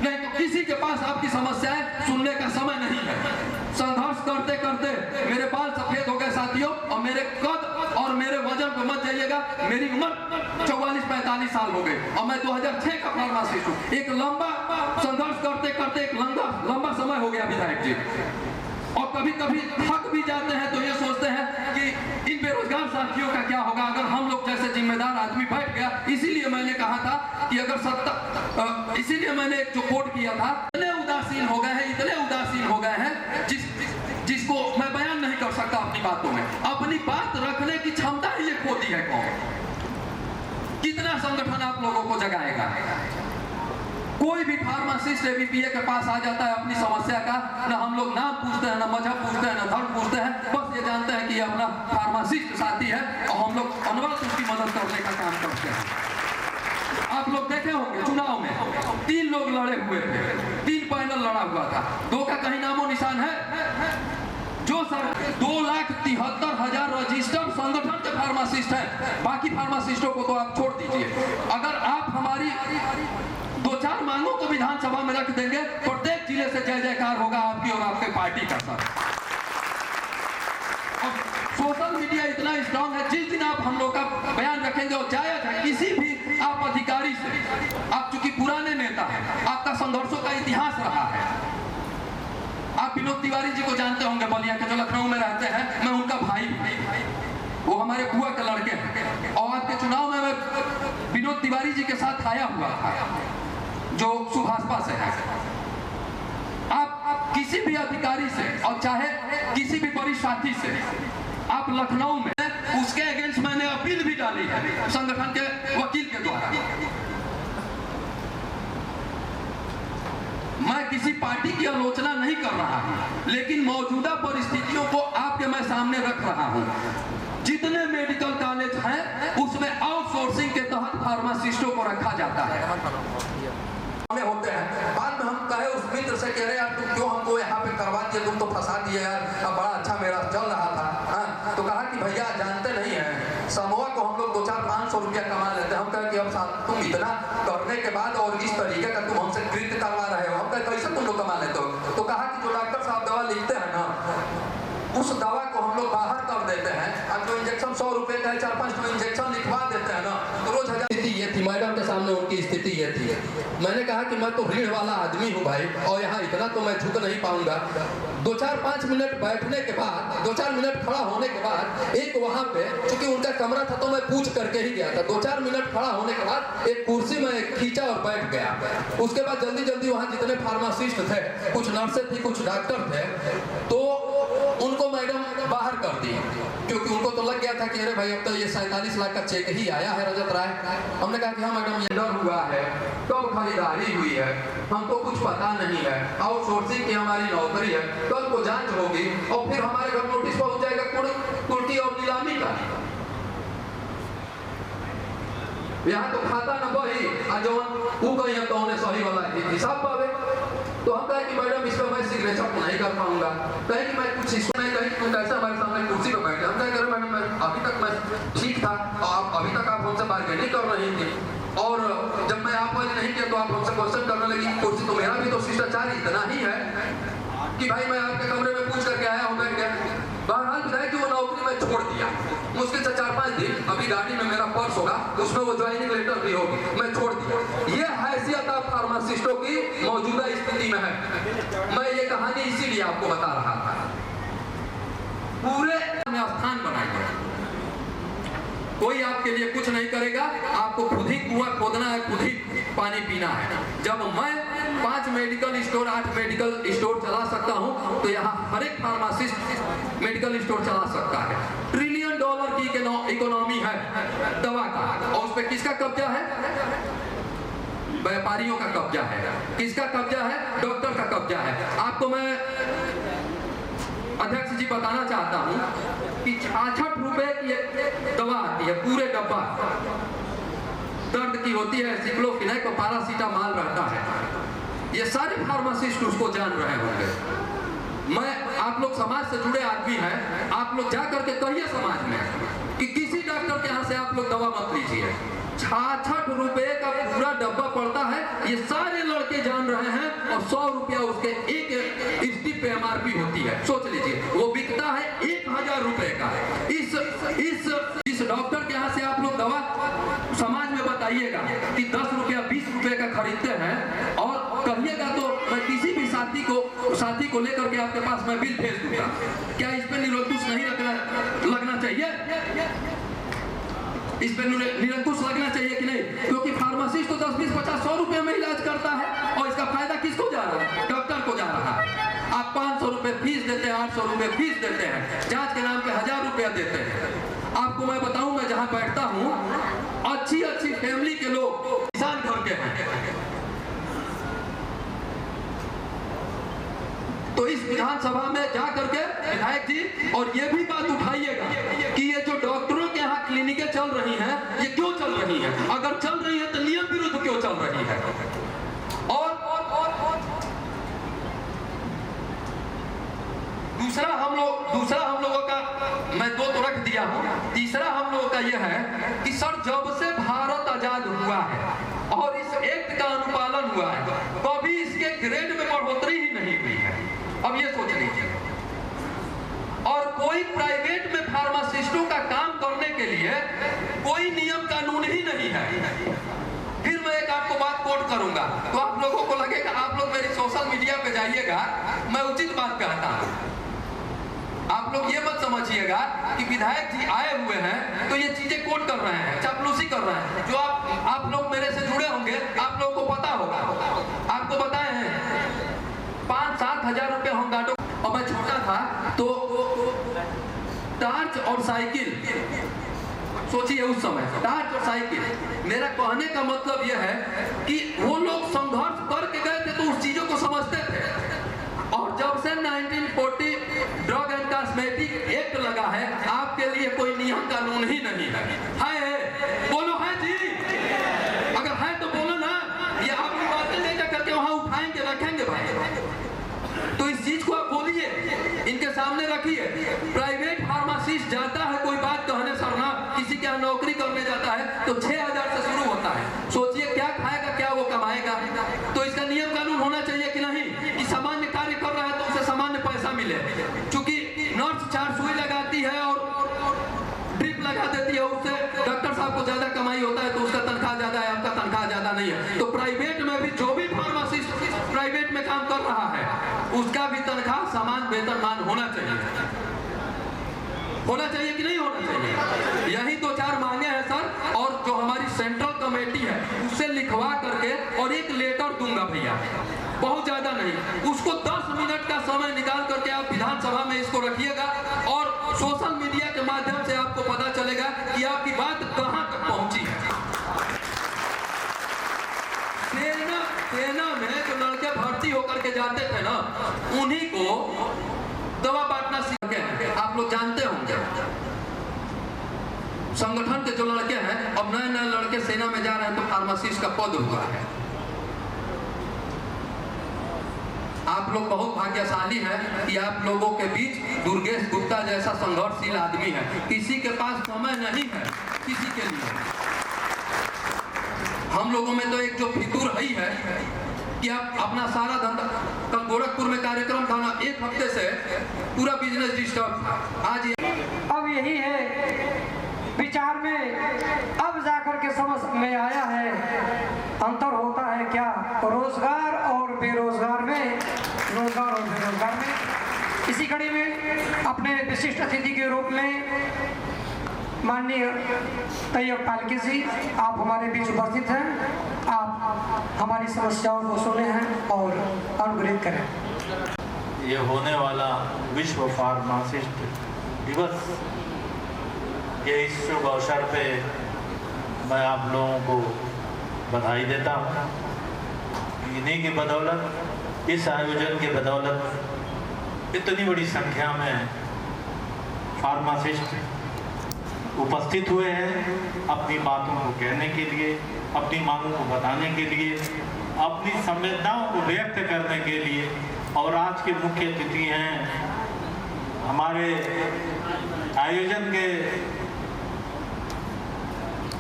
नहीं तो किसी के पास आपकी समस्याएं सुनने का समय नहीं है। संघर्ष करते करते मेरे बाल सफेद हो गए साथियों, और मेरे कद और मेरे वजन पे मत जाइएगा। मेरी उम्र 44-45 साल हो गई और मैं 2006 का फार्मासिस्ट हूँ। एक लंबा संघर्ष करते करते एक लंबा समय हो गया विधायक जी, और कभी कभी थक भी जाते हैं तो ये सोचते हैं कि इन बेरोजगार साथियों का क्या होगा अगर हम लोग जैसे जिम्मेदार आदमी बैठ गया। इसीलिए मैंने कहा था कि अगर इसीलिए मैंने एक जो कोट किया था, इतने उदासीन हो गए हैं जिसको मैं बयान नहीं कर सकता अपनी बातों में। अपनी बात रखने की क्षमता ही ये खो दी है कौन। कितना संगठन आप लोगों को जगाएगा। कोई भी फार्मासिस्ट एबीपीए के पास आ जाता है अपनी समस्या का, ना हम लोग नाम पूछते हैं, ना मजहब पूछते हैं, ना धर्म पूछते हैं, बस ये जानते हैं कि ये अपना फार्मासिस्ट साथी है और हम लोग अनवरत उसकी मदद करने का काम करते हैं। आप लोग देखे होंगे चुनाव में 3 लोग लड़े हुए थे, 3 पैनल लड़ा हुआ था, 2 का कहीं नामो निशान है? जो सर 2,73,000 रजिस्टर्ड संगठन के फार्मासिस्ट हैं, बाकी फार्मासिस्टों को तो आप छोड़ दीजिए। अगर आप हमारी 2-4 मांगों को विधानसभा में रख देंगे, प्रत्येक जिले से जय जयकार होगा आपकी और आपके पार्टी का। सर अब सोशल मीडिया इतना स्ट्रांग है, जिस दिन आप हम लोग का बयान रखेंगे और जायज है किसी भी आप अधिकारी से, आप चूंकि पुराने नेता हैं, आपका संघर्षों का इतिहास रहा है। आप विनोद तिवारी जी को जानते होंगे, बलिया के, जो लखनऊ में रहते हैं, मैं उनका भाई, वो हमारे बुआ के लड़के हैं। और आपके चुनाव में मैं विनोद तिवारी जी के साथ आया हुआ था, जो सुभाषपा से है। आप किसी भी अधिकारी से और चाहे किसी भी वरिष्ठ साथी से, आप लखनऊ में उसके अगेंस्ट मैंने अपील भी डाली है संगठन के वकील के द्वारा। मैं किसी पार्टी की आलोचना नहीं कर रहा हूं, लेकिन मौजूदा परिस्थितियों को आपके मैं सामने रख रहा हूं। जितने मेडिकल कॉलेज हैं उसमें आउटसोर्सिंग के तहत फार्मासिस्टों को रखा जाता है। होते हैं बाद में हम कहे उस मित्र से, कह रहे यार तुम क्यों हमको यहाँ पे करवा दिए, तुम तो फंसा दिए यार, अब बड़ा अच्छा मेरा चल रहा था। हाँ, तो कहा कि भैया जानते नहीं है, समूह को हम लोग 200-500 रुपया कमा लेते हैं। हम कहे कि अब तुम इतना करने के बाद और इस तरीके का तुम हमसे कृत्य करवा रहे हो, हम कहे कैसे तुम लोग कमा लेते हो? तो कहा कि जो डॉक्टर साहब दवा लिखते हैं ना, उस दवा को हम लोग बाहर कर देते हैं। अब जो इंजेक्शन 100 रुपए का 4-5 इंजेक्शन लिखवा देते हैं ना, तो रोज 1000। ये थी मैडम के सामने, उनकी स्थिति ये थी। मैंने कहा कि मैं तो रीढ़ वाला आदमी हूँ भाई, और यहाँ इतना तो मैं झुक नहीं पाऊंगा। 2-4-5 मिनट बैठने के बाद, 2-4 मिनट खड़ा होने के बाद, एक वहां पे क्योंकि उनका कमरा था तो मैं पूछ करके ही गया था। 2-4 मिनट खड़ा होने के बाद एक कुर्सी में खींचा और बैठ गया। उसके बाद जल्दी जल्दी वहां जितने फार्मासिस्ट थे, कुछ नर्सें थी, कुछ डॉक्टर थे, तो उनको मैडम बाहर कर दी, क्योंकि उनको तो लग गया था कि अरे भाई अब तो ये 47 लाख का चेक ही आया है रजत राय। हमने कहा कि हाँ मैडम, ये डर हुआ है, कब खरीदारी हुई है, हमको कुछ पता नहीं है, आउटसोर्सिंग की हमारी नौकरी है, कल को जांच होगी और फिर हमारे घर नोटिस पहुंच जाएगा कुर्की और नीलामी का। यहाँ तो खाता न बही वो कहीं तो सही वाला हिसाब पावे। तो हम कहे कि मैडम इस पर मैं सिग्नेचर नहीं कर पाऊंगा, कहे कि मैं कुछ इसको नहीं, कहे तुम कैसे हमारे सामने कुर्सी पर बैठे। हम कहे अरे मैडम अभी तक मैं ठीक था, और अभी तक आप हमसे बार्गेनिंग कर रही थी, और जब मैं आप वाले नहीं किया तो आप हमसे क्वेश्चन करने लगी कुर्सी। तो मेरा भी तो शिष्टाचार इतना ही है कि भाई मैं आपके कमरे में पूछ करके आया हूँ, बैठ गया। बहरहाल बताया कि वो नौकरी मैं छोड़ दिया, मुश्किल से 4-5 दिन, अभी गाड़ी में मेरा पर्स होगा, उसमें वो ज्वाइनिंग लेटर भी होगी, मैं छोड़ दिया। ये हैसियत आप फार्मासिस्टों की मौजूदा स्थिति में है। मैं ये कहानी इसीलिए आपको बता रहा था। पूरे में स्थान बनाइए, कोई आपके लिए कुछ नहीं करेगा, आपको खुद ही कुआं खोदना है, खुद ही पानी पीना है। जब मैं 5 मेडिकल स्टोर, 8 मेडिकल स्टोर चला सकता हूं, तो यहाँ हर एक फार्मासिस्ट मेडिकल स्टोर चला सकता है। $1 ट्रिलियन की इकोनॉमी है दवा का, और उस पर किसका कब्जा है? व्यापारियों का कब्जा है। किसका कब्जा है? डॉक्टर का कब्जा है। आपको मैं अध्यक्ष जी बताना चाहता हूं कि 66 रुपए की दवा आती है, पूरे डब्बा दर्द की होती है, सिक्लोफिनेक और पैरासीटामोल रहता है। ये सारे फार्मासिस्ट उसको जान रहे होंगे। मैं, आप लोग समाज से जुड़े आदमी हैं, आप लोग जा करके कहिए समाज में कि किसी डॉक्टर के यहाँ से आप लोग दवा मत लीजिए। 66 रुपए का पूरा डब्बा पड़ता है, ये सारे लड़के जान रहे हैं, और 100 रुपया उसके एक स्टिप पे MRP होती है। सोच लीजिए, वो बिकता है 1000 रुपए का। इस डॉक्टर के यहाँ से आप लोग दवा समाज में बताइएगा कि 10 रुपया 20 रुपए का खरीदते हैं, और कहिएगा तो मैं किसी भी साथी को लेकर के आपके पास मैं बिल भेज दूंगा। क्या इस पे निरंकुश नहीं लगना चाहिए? इस पे निरंकुश लगना चाहिए कि नहीं? क्योंकि फार्मासिस्ट तो 10, 20, 50, 100 रुपए में इलाज करता है, और इसका फायदा किसको जा रहा है? डॉक्टर को जा रहा है। आप 500 रुपए फीस देते हैं, 800 रुपए फीस देते हैं, जांच के नाम पे 1000 रुपया देते हैं। आपको मैं बताऊं, मैं जहां बैठता हूं, अच्छी फैमिली के लोग, किसान घर के हैं, इस विधानसभा में जा करके विधायक जी और ये भी बात उठाइएगा कि ये जो डॉक्टरों के यहाँ क्लिनिकें चल रही हैं, ये क्यों चल रही हैं? अगर चल रही है तो नियम विरुद्ध क्यों चल रही है? और दूसरा हम लोगों का, मैं दो तो रख दिया हूं, तीसरा हम लोगों का यह है कि सर जब से भारत आजाद हुआ है और इस एक्ट का अनुपालन हुआ है, कभी इसके ग्रेड में बढ़ोतरी ही नहीं हुई है। अब ये सोच लीजिए, और कोई प्राइवेट में फार्मासिस्टों का काम करने के लिए कोई नियम कानून ही नहीं है। फिर मैं एक आपको बात कोट करूंगा तो आप लोगों को लगेगा, आप लोग मेरी सोशल मीडिया पे जाइएगा, मैं उचित बात कहता हूं। आप लोग ये मत समझिएगा कि विधायक जी आए हुए हैं तो ये चीजें कोट कर रहे हैं, चापलूसी कर रहे हैं। जो आप लोग मेरे से जुड़े होंगे, आप लोगों को पता होगा, आपको बताए हैं 5-7 हजार रुपए होमगार्डों। और मैं छोटा था तो टार्च और साइकिल, सोचिए उस समय टार्च और साइकिल, मेरा कहने का मतलब यह है कि वो लोग संघर्ष करके गए थे तो उस चीजों को समझते थे। और जब से 1940 ड्रग एंड कॉस्मेटिक एक्ट लगा है, आपके लिए कोई नियम कानून ही नहीं है। बोलो है जी, अगर है तो बोलो ना। ये आप बातें ले जाकर के वहां उठाएंगे, रखेंगे भाई, तो इस चीज को आप बोलिए, इनके सामने रखिए। प्राइवेट फार्मासिस्ट जाता है कोई बात कहने सरना, किसी के यहाँ नौकरी करने जाता है तो 6000 से शुरू होता है। सोचिए क्या खाएगा, क्या वो कमाएगा? तो इसका नियम कानून होना चाहिए कि नहीं, कि सामान्य कार्य कर रहा है तो उसे सामान्य पैसा मिले। चूंकि नर्स 4 सुई लगाती है और ड्रिप लगा देती है, उससे डॉक्टर साहब को ज्यादा कमाई होता है तो उसका तनख्वाह ज्यादा है, आपका तनख्वाह ज्यादा नहीं है। तो प्राइवेट में भी जो भी फार्मासिस्ट प्राइवेट में काम कर रहा है, उसका भी तनख्वाह समान वेतनमान होना चाहिए। होना चाहिए कि नहीं होना चाहिए? यही 2-4 मांगे हैं सर, और जो हमारी सेंट्रल कमेटी है उससे लिखवा करके और एक लेटर दूंगा भैया, बहुत ज्यादा नहीं, उसको 10 मिनट का समय निकाल करके आप विधानसभा में इसको रखिएगा और सोशल मीडिया के माध्यम से आपको पता चलेगा कि आपकी बात कहां तक पहुंची है। सेना में जो लड़के भर्ती होकर के जाते थे ना, उन्हीं को दवा बांटना सीख के, आप लोग जानते होंगे। संगठन के जो लड़के हैं, अब नए लड़के सेना में जा रहे हैं तो फार्मासिस्ट का पद हुआ है। आप लोग बहुत भाग्यशाली हैं कि आप लोगों के बीच दुर्गेश गुप्ता जैसा संघर्षशील आदमी है। किसी के पास समय नहीं है किसी के लिए। हम लोगों में तो एक जो फितूर है कि आप अपना सारा धंधा, कल गोरखपुर में कार्यक्रम था ना, 1 हफ्ते से पूरा बिजनेस डिस्टर्ब था। आज अब यही है विचार में, अब जाकर के समझ में आया है अंतर होता है क्या रोजगार और बेरोजगार में, रोजगार और बेरोजगार में। इसी कड़ी में अपने विशिष्ट अतिथि के रूप में माननीय तैयब पालकी जी, आप हमारे बीच उपस्थित हैं। आप हमारी समस्याओं को सुने हैं और अनुग्रहित करें। ये होने वाला विश्व फार्मासिस्ट दिवस के इस शुभ अवसर पे मैं आप लोगों को बधाई देता हूँ। इन्हीं की बदौलत, इस आयोजन के बदौलत इतनी बड़ी संख्या में फार्मासिस्ट उपस्थित हुए हैं अपनी बातों को कहने के लिए, अपनी मांगों को बताने के लिए, अपनी संवेदनाओं को व्यक्त करने के लिए। और आज के मुख्य अतिथि हैं हमारे आयोजन के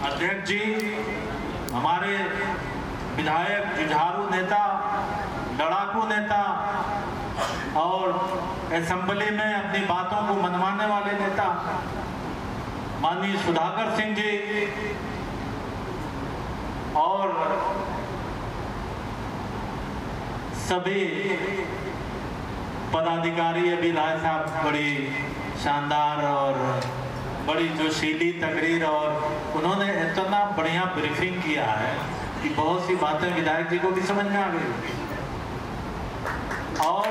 अध्यक्ष जी, हमारे विधायक, जुझारू नेता, लड़ाकू नेता और असेंबली में अपनी बातों को मनवाने वाले नेता माननीय सुधाकर सिंह जी, और सभी पदाधिकारी। अभी राय साहब बड़ी शानदार और बड़ी जोशीली तकरीर, और उन्होंने इतना बढ़िया ब्रीफिंग किया है कि बहुत सी बातें विधायक जी को भी समझ में आ गई और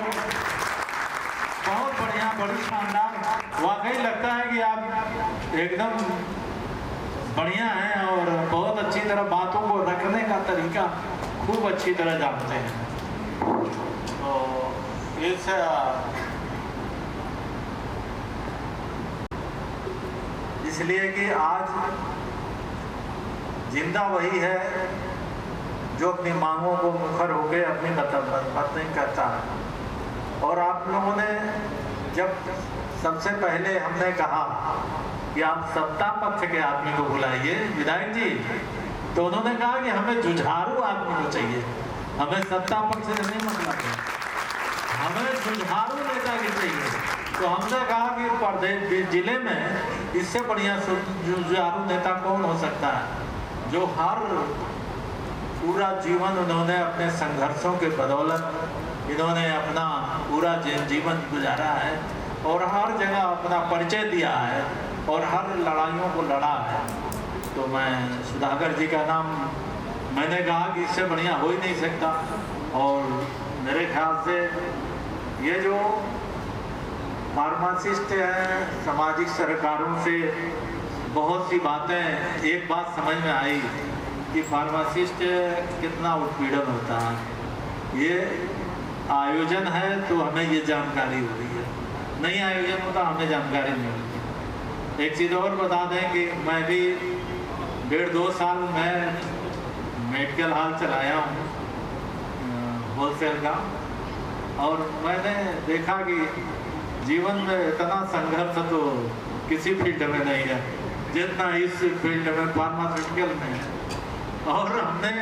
बहुत बढ़िया, बड़ी शानदार। वाकई लगता है कि आप एकदम बढ़िया हैं और बहुत अच्छी तरह बातों को रखने का तरीका खूब अच्छी तरह जानते हैं। तो इसलिए कि आज जिंदा वही है जो अपनी मांगों को मुखर होकर अपनी पत्नी करता है। और आप लोगों ने जब सबसे पहले हमने कहा कि आप सत्ता पक्ष के आदमी को बुलाइए विधायक जी, तो उन्होंने कहा कि हमें जुझारू आदमी को चाहिए, हमें सत्ता पक्ष से नहीं मतलब है, हमें जुझारू नेता की चाहिए। तो हमने कहा कि प्रदेश जिले में इससे बढ़िया जुझारू नेता कौन हो सकता है, जो हर पूरा जीवन उन्होंने अपने संघर्षों के बदौलत इन्होंने अपना पूरा जीवन गुजारा है और हर जगह अपना परिचय दिया है और हर लड़ाइयों को लड़ा है। तो मैं सुधाकर जी का नाम मैंने कहा कि इससे बढ़िया हो ही नहीं सकता। और मेरे ख्याल से ये जो फार्मासिस्ट हैं, सामाजिक सरकारों से बहुत सी बातें, एक बात समझ में आई कि फार्मासिस्ट कितना उत्पीड़न होता है। ये आयोजन है तो हमें ये जानकारी हो रही है, नहीं आयोजन होता हमें जानकारी नहीं होती। एक चीज़ और बता दें कि मैं भी 1.5-2 साल में मेडिकल हॉल चलाया हूँ होलसेल का, और मैंने देखा कि जीवन में इतना संघर्ष तो किसी फील्ड में नहीं है जितना इस फील्ड में फार्मास्यूटिकल में है। और हमने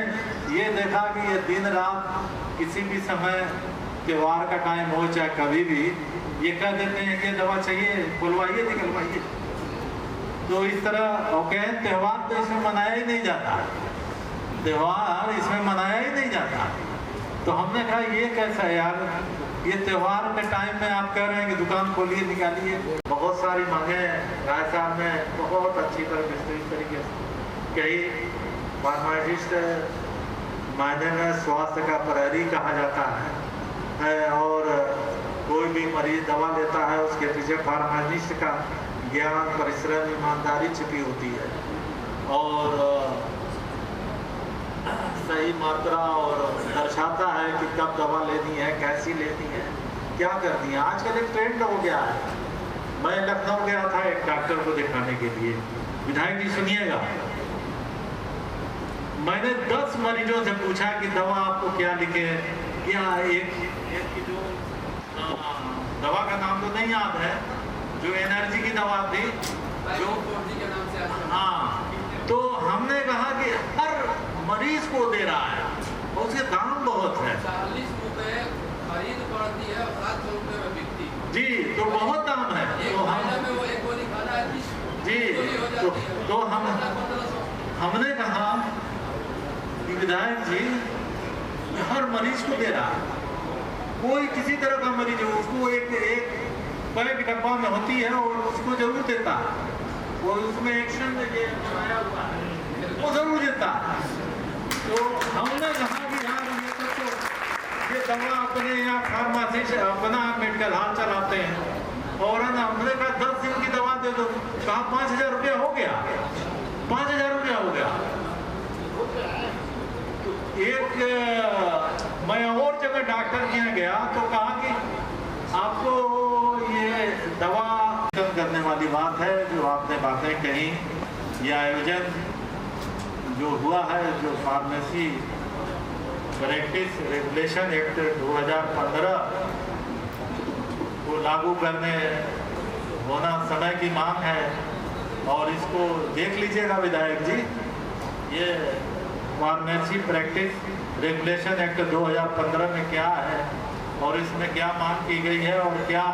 ये देखा कि ये दिन रात किसी भी समय त्योहार का टाइम हो चाहे कभी भी ये कह देते हैं कि दवा चाहिए बुलवाइए निकलवाइए। तो इस तरह ओके, त्योहार तो इसमें मनाया ही नहीं जाता, त्योहार इसमें मनाया ही नहीं जाता। तो हमने कहा ये कैसा है यार, ये त्योहार के टाइम में आप कह रहे हैं कि दुकान खोलिए निकालिए। बहुत सारी मांगे राय साहब ने बहुत अच्छी तरह विस्तृत तरीके से कही। फार्मासिस्ट मायने में स्वास्थ्य का प्रहरी कहा जाता है और कोई भी मरीज दवा लेता है उसके पीछे फार्मासिस्ट का ज्ञान, परिश्रम, ईमानदारी छिपी होती है और सही मात्रा और दर्शाता है कि कब दवा लेनी है, कैसी लेनी है, क्या करनी है। आजकल एक ट्रेंड हो गया है। मैं लखनऊ गया था एक डॉक्टर को दिखाने के लिए, विधायक जी सुनिएगा, मैंने 10 मरीजों से पूछा कि दवा आपको क्या लिखे, क्या एक की जो दवा का नाम तो नहीं याद है, जो एनर्जी की दवा थी, जो हाँ, तो हमने कहा कि हर मरीज को दे रहा है और उसके दाम बहुत है, 40 रुपए खरीद पड़ती है, 700 रुपए में बिकती जी, तो बहुत दाम है। तो हम वो एक गोली खाना है जी, तो हमने कहा कि विधायक जी हर मरीज को दे रहा है, कोई किसी तरह का मरीज हो उसको एक पैक डब्बा में होती है और उसको जरूर देता है, और उसमें एक्शन बनाया हुआ है वो जरूर देता है। तो हमने कहा कि यार ये दवा अपने यहाँ फार्मासिस्ट अपना मेडिकल हॉल चलाते हैं और हमने कहा 10 दिन की दवा दे दो, कहा 5000 रुपया हो गया, 5000 रुपया हो गया। एक मैं और जगह डॉक्टर के यहाँ गया तो कहा कि आपको ये दवा करने वाली बात है जो आपने बातें कही। ये आयोजन जो हुआ है, जो फार्मेसी प्रैक्टिस रेगुलेशन एक्ट 2015 को लागू करने होना समय की मांग है और इसको देख लीजिएगा विधायक जी, ये फार्मेसी प्रैक्टिस रेगुलेशन एक्ट 2015 में क्या है और इसमें क्या मांग की गई है और क्या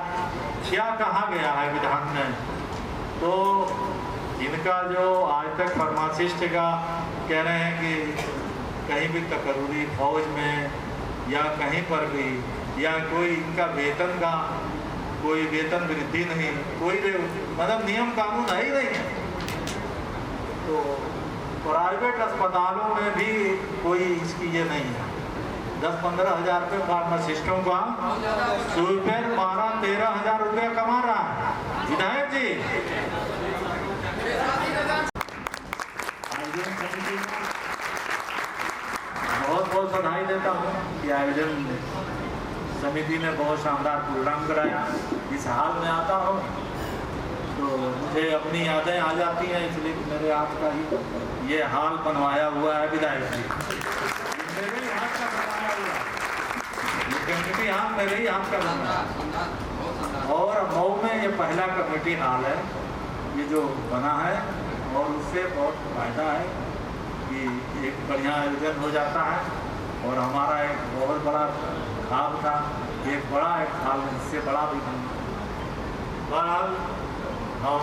क्या कहा गया है विधान में। तो इनका जो आज तक फार्मासिस्ट का कह रहे हैं कि कहीं भी तकरूरी फौज में या कहीं पर भी या कोई इनका वेतन का कोई वेतन वृद्धि नहीं, कोई मतलब नियम कानून है ही नहीं है। तो प्राइवेट अस्पतालों में भी कोई इसकी ये नहीं है। 10-15 हज़ार रुपये फार्मासिस्टों का सुपर 12-13 हज़ार रुपया कमा रहा है विधायक जी। आयोजन समिति बहुत बहुत बधाई देता हूँ कि आयोजन समिति ने बहुत शानदार प्रोग्राम कराया। इस हाल में आता हूँ तो मुझे अपनी यादें आ जाती हैं, इसलिए मेरे हाथ का ही ये हाल बनवाया हुआ है विधायक जी, मेरे ही हाथ का बनवाया हुआ है, ये कमेटी हाल मेरे ही हाथ का बना। और मऊ में ये पहला कमेटी हाल है ये जो बना है, और उससे बहुत फायदा है कि एक बढ़िया आयोजन हो जाता है। और हमारा एक बहुत बड़ा खाल था, एक बड़ा एक खाल इससे बड़ा भी बहरहाल हम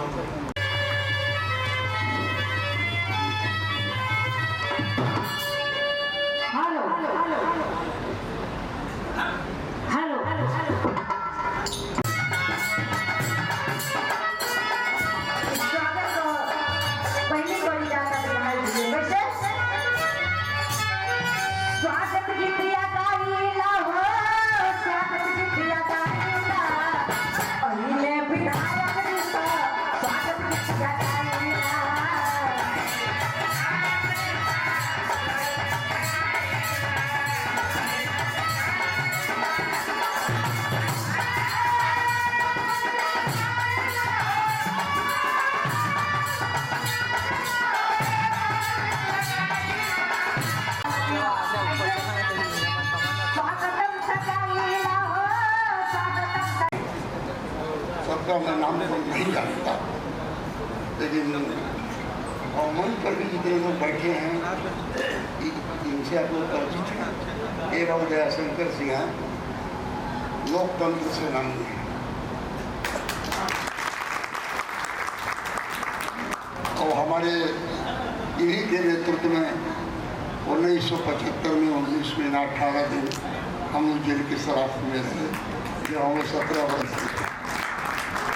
सबका मैं नाम नहीं जानता, लेकिन मंच पर भी जितने लोग बैठे हैं इनसे आप लोग परिचित हैं। ए राव दयाशंकर सिंह हैं, लोकतंत्र सेनानी हैं, और हमारे इन्हीं के नेतृत्व में 1975 में 19 महीना 18 दिन हम लोग जेल की सराफ में रहे, जो हमें 17 वर्ष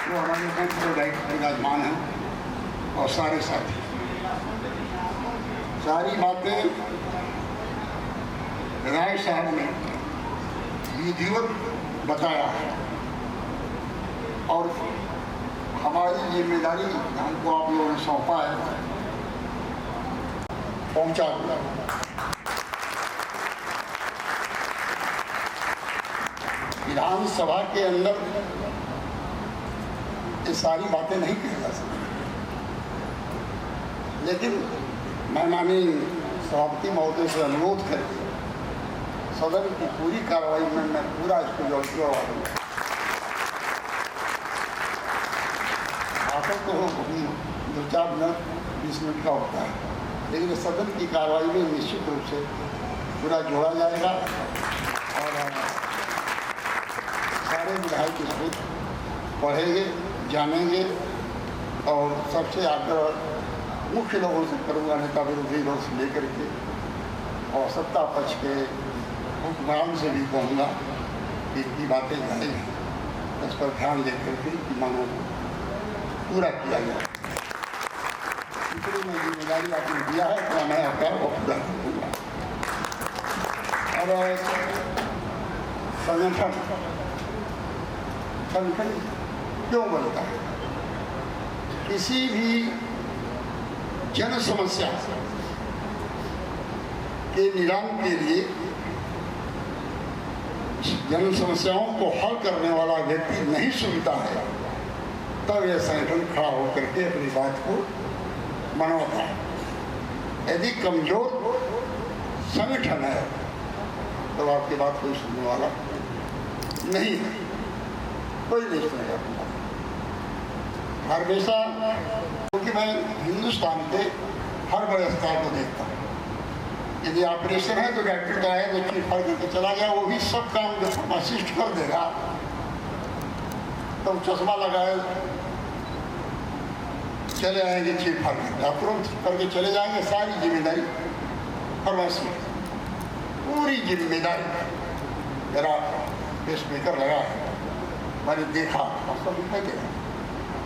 वो हमारे मंच पर विराजमान हैं, और सारे साथी सारी बातें राय साहब ने विधिवत बताया है, और हमारी जिम्मेदारी हमको आप लोगों ने सौंपा है पहुंचा दिया। विधानसभा के अंदर ये सारी बातें नहीं की जा सकती, लेकिन मैं माननीय सभापति महोदय से अनुरोध करके सदन की पूरी कार्रवाई में मैं पूरा इसको जोड़वा दूँगा। भाषण तो 2-4 मिनट 20 मिनट का होता है, लेकिन सदन की कार्रवाई में निश्चित रूप से पूरा जोड़ा जाएगा, और सारे विधायक इसको पढ़ेंगे, जानेंगे। और सबसे आग्रह मुख्य लोगों से करूँगा, नेता विरोधी लोग से लेकर के और सत्ता पक्ष के हुक्मरान से भी कहूँगा कि इनकी बातें जारी हैं, इस पर ध्यान देकर के इनकी मांगों को पूरा किया जाए। इसलिए मैं जिम्मेदारी आपने दिया है तो मैं आपका वो पूरा करूँगा। और संगठन क्यों बनता है? किसी भी जन समस्या के निदान के लिए, जन समस्याओं को हल करने वाला व्यक्ति नहीं सुनता है, तब यह संगठन खड़ा होकर के अपनी बात को मनवाता है। यदि कमजोर संगठन है तो आपकी बात कोई सुनने वाला नहीं है, कोई नहीं सुनेगा। हमेशा क्योंकि मैं हिंदुस्तान के हर बड़े अस्पताल को देखता हूँ, यदि ऑपरेशन है तो डॉक्टर तो आया तो चीफ फाड़ करके चला गया, वो भी सब काम जो फार्मासिस्ट कर देगा, तो चश्मा लगाए चले आएंगे चीफ फाड़ करके, तुरंत करके चले जाएंगे। सारी जिम्मेदारी फार्मासिस्ट, पूरी जिम्मेदारी। जरा पेसमेकर लगा है, मैंने देखा और सब दिखाई दे रहा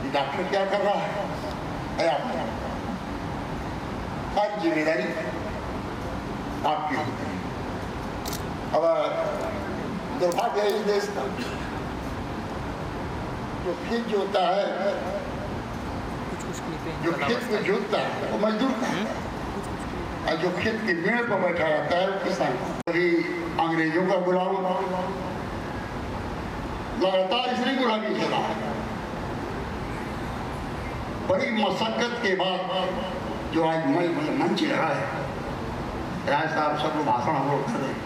कि डॉक्टर क्या कर रहा है, सारी जिम्मेदारी आपकी होती है। अब दुर्भाग्य है इस देश का, जो खेत जोतता है, जो खेत में जोतता है वो मजदूर का है, और जो खेत के मेड़ पर बैठा रहता है वो किसान। कभी अंग्रेजों का गुलाम, लगातार इसलिए गुलामी चला है। बड़ी मशक्कत के बाद जो आज मंच रहा है, राय साहब सब लोग भाषण हम लोग कर रहे हैं,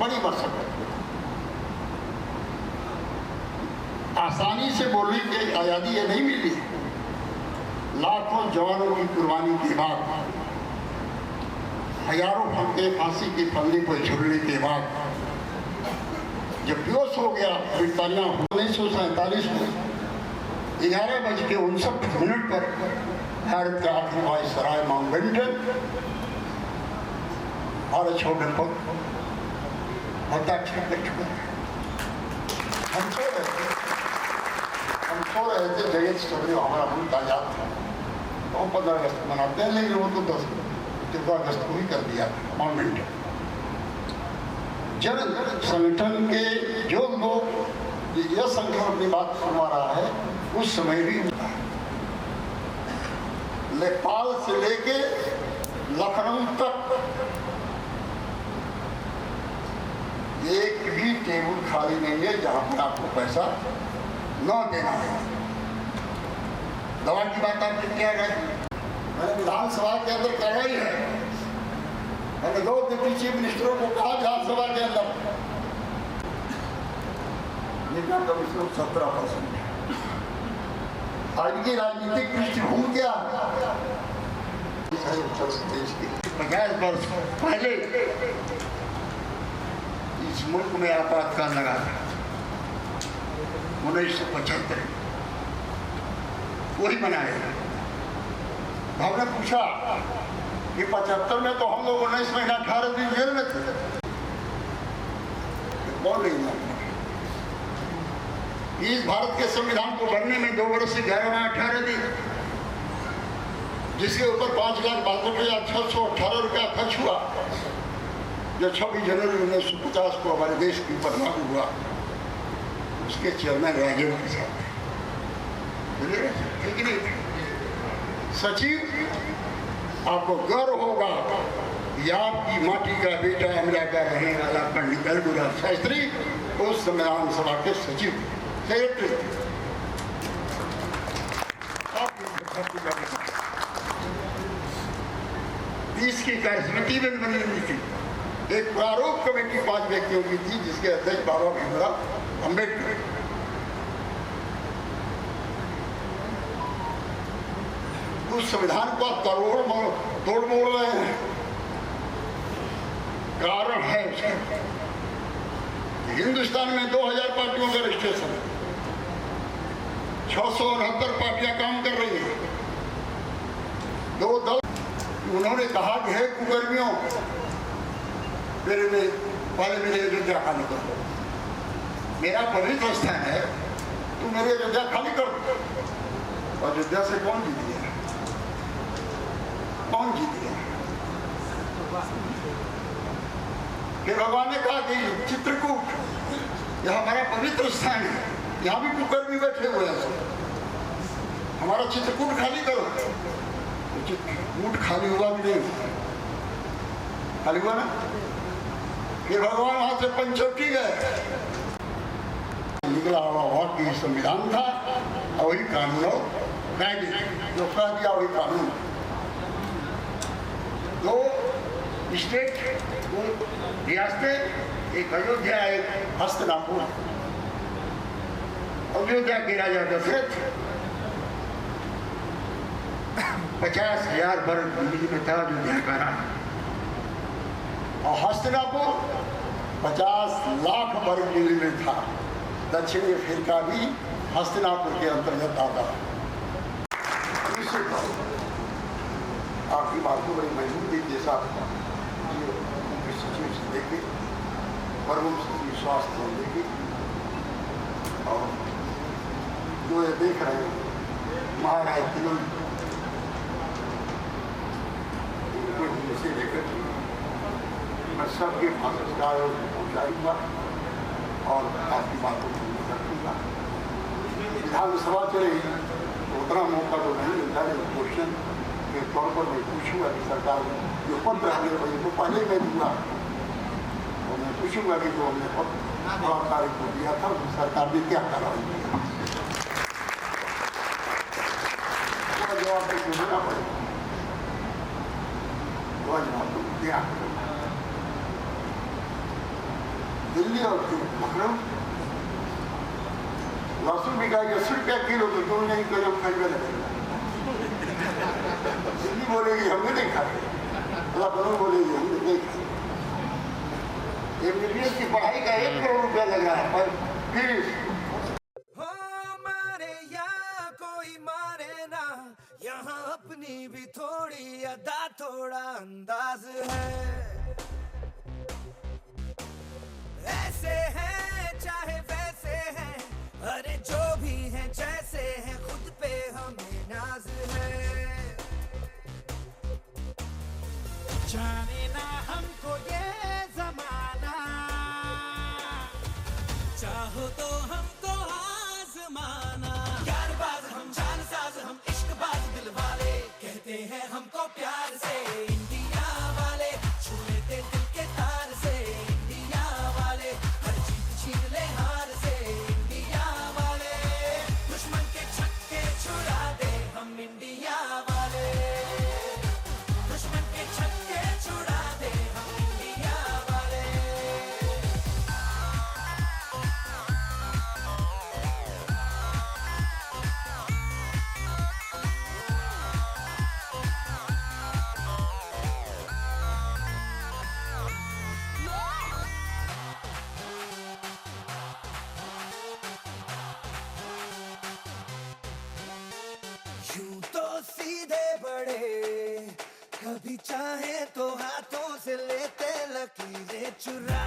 बड़ी मशक्कत, आसानी से बोलने की आज़ादी ये नहीं मिली। लाखों जवानों की कुर्बानी के बाद, हजारों फंदे फांसी के फंदे पर झुलने के बाद जब बेहोश हो गया ब्रिटानिया 1947 में 11:59 पर भारत का आखिरी वायसराय माउंटबेटन भारत छोड़ने पर हस्ताक्षर कर चुका है। हम सो रहे थे जगत स्टूडियो, हमारा मुल्क आजाद था, तो 15 अगस्त मनाते हैं, लेकिन वो तो 14 अगस्त को ही कर दिया माउंटबेटन। जन संगठन के जो लोग यह संगठन अपनी बात सुनवा रहा है, उस समय भी लेखपाल से लेके लखनऊ तक एक भी टेबल खाली नहीं है जहां पर आपको पैसा न देना है। दवा की बात आपने क्या है, मैंने विधानसभा के अंदर करवाई है। मैंने 2 डिप्टी चीफ मिनिस्टरों को कहा विधानसभा के अंदर, निगम कमिश्नर 17%। आज की राजनीतिक पृष्ठभूमि क्या है? देश की 50 वर्ष पहले इस मुल्क में आपातकाल लगा था, 1975 वही बनाया। हमने पूछा कि 75 में तो हम लोग 19 महीना 18 दिन जेल में थे, कौन नहीं जानता? इस भारत के संविधान को बनने में 2 वर्ष से 11 माह 18 दिन, जिसके ऊपर 5,62,618 रुपया खर्च हुआ, जो 26 जनवरी 1950 को हमारे देश के ऊपर लागू हुआ, उसके चेयरमैन राजेंद्र प्रसाद थे। सचिव, आपको गर्व होगा कि आपकी माटी का बेटा अमेरिका का रहने वाला पंडित रघुनाथ शास्त्री उस संविधान सभा के सचिव सेक्रेटरी। इसकी कार्यसमिति में बनी थी, एक प्रारूप कमेटी 5 व्यक्तियों की थी, जिसके अध्यक्ष बाबा भीमराव अम्बेडकर। उस संविधान को तोड़ मोड़ रहे हैं। कारण है उसका, हिंदुस्तान में 2000 पार्टियों का रजिस्ट्रेशन है, 669 पार्टियां काम कर रही हैं। 2 दल, उन्होंने कहा कि हे कुकर्मियों, मेरे अयोध्या खाली कर दो, मेरा पवित्र स्थान है, तू मेरी अयोध्या खाली कर दो। अयोध्या से कौन जीत गया? कौन जीत गया? फिर भगवान ने कहा कि चित्रकूट यह हमारा पवित्र स्थान है, यहाँ भी कुकर्मी बैठे हुए हैं, हमारा चित्रकूट खाली करो। चित्रकूट खाली हुआ भी नहीं, खाली हुआ ना? फिर भगवान वहां से पंचवटी गए, निकला हुआ कि संविधान था और वही कानून और कायदे जो कह दिया वही कानून। 2 स्टेट, 2 रियासतें, एक अयोध्या, एक हस्तिनापुर। अयोध्या के राजा दशरथ 50,000 वर्ग मील में था अयोध्या का राज, और हस्तिनापुर 50 लाख वर्ग मील में था। दक्षिणी अफ्रीका भी हस्तिनापुर के अंतर्गत आता है। आपकी बात को बड़ी मजबूत थी, जैसा सचिव से देखे, प्रमुख सचिव स्वास्थ्य देखे, और जो ये देख रहे हैं महाराज तिलक से लेकर मैं सबके पास का पहुँचाऊँगा और आपकी बातों को रखूँगा। विधानसभा चलेगी तो उतना मौका तो नहीं मिलता है, क्वेश्चन के तौर पर मैं पूछूंगा कि सरकार जो पत्र आने वाली तो पहले मैं दूंगा, मैं पूछूंगा कि जो हमने 12 तारीख को दिया था उसमें सरकार ने क्या करा जवाब देना पड़ेगा। क्या दिल्ली और लखनऊ लहसुन बिकाएगी 80 रुपया किलो तो क्यों नहीं कदम खरीदने लगेगा। दिल्ली बोलेगी हमने नहीं खाते, लखनऊ बोलेगी हमने नहीं खाते। MBBS की पढ़ाई का 1 करोड़ रुपया लग रहा है पर फीस यहाँ अपनी भी थोड़ी अदा थोड़ा अंदाज है। ऐसे हैं चाहे वैसे हैं, अरे जो भी हैं जैसे हैं, खुद पे हमें नाज है। जाने ना हमको ये जमाना, चाहो तो हमको आजमाना। यारबाज हम जानसाज हम इश्कबाज दिल वाले, कहते हैं हमको प्यार से इंडिया वाले, छू लेते दिल के तार से इंडिया वाले, हर जीत छीन ले हार से इंडिया वाले, दुश्मन के छक्के छुड़ा दे हम इंडिया वाले, दुश्मन के छक्के छुड़ा दे हम इंडिया वाले। यूं तो सीधे बड़े, कभी चाहे तो हाथों से लेते लकीरें चुरा।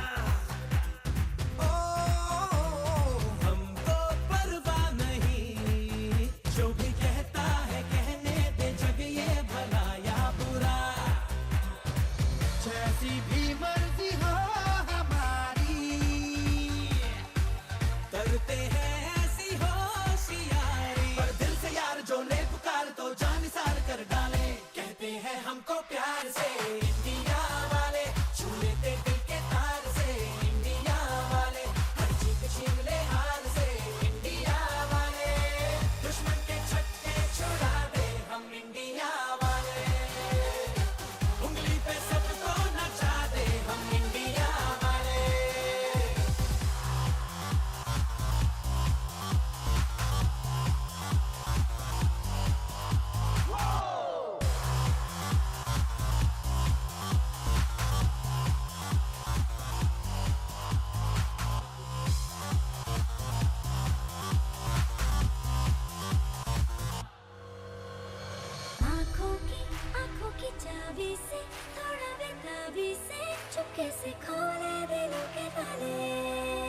ओ हमको परवाह नहीं, जो भी कहता है कहने दे, जग ये भला या बुरा। जैसी भी मर्जी हो हमारी, करते हैं ऐसी होशियारी, पर दिल से यार जो ले पुकार तो जान निसार कर डाले, कहते हैं हमको प्यार से इंडिया वाले, छू लेते दिल के तार से इंडिया वाले, हर जीत छीन ले हार से इंडिया वाले, दुश्मन के छक्के छुड़ा दे हम इंडिया वाले, उंगली पे सबको नचा दे हम इंडिया वाले। आँखों की चाबी से, थोड़ा बेताबी से, चुपके से खोले दिलों के ताले।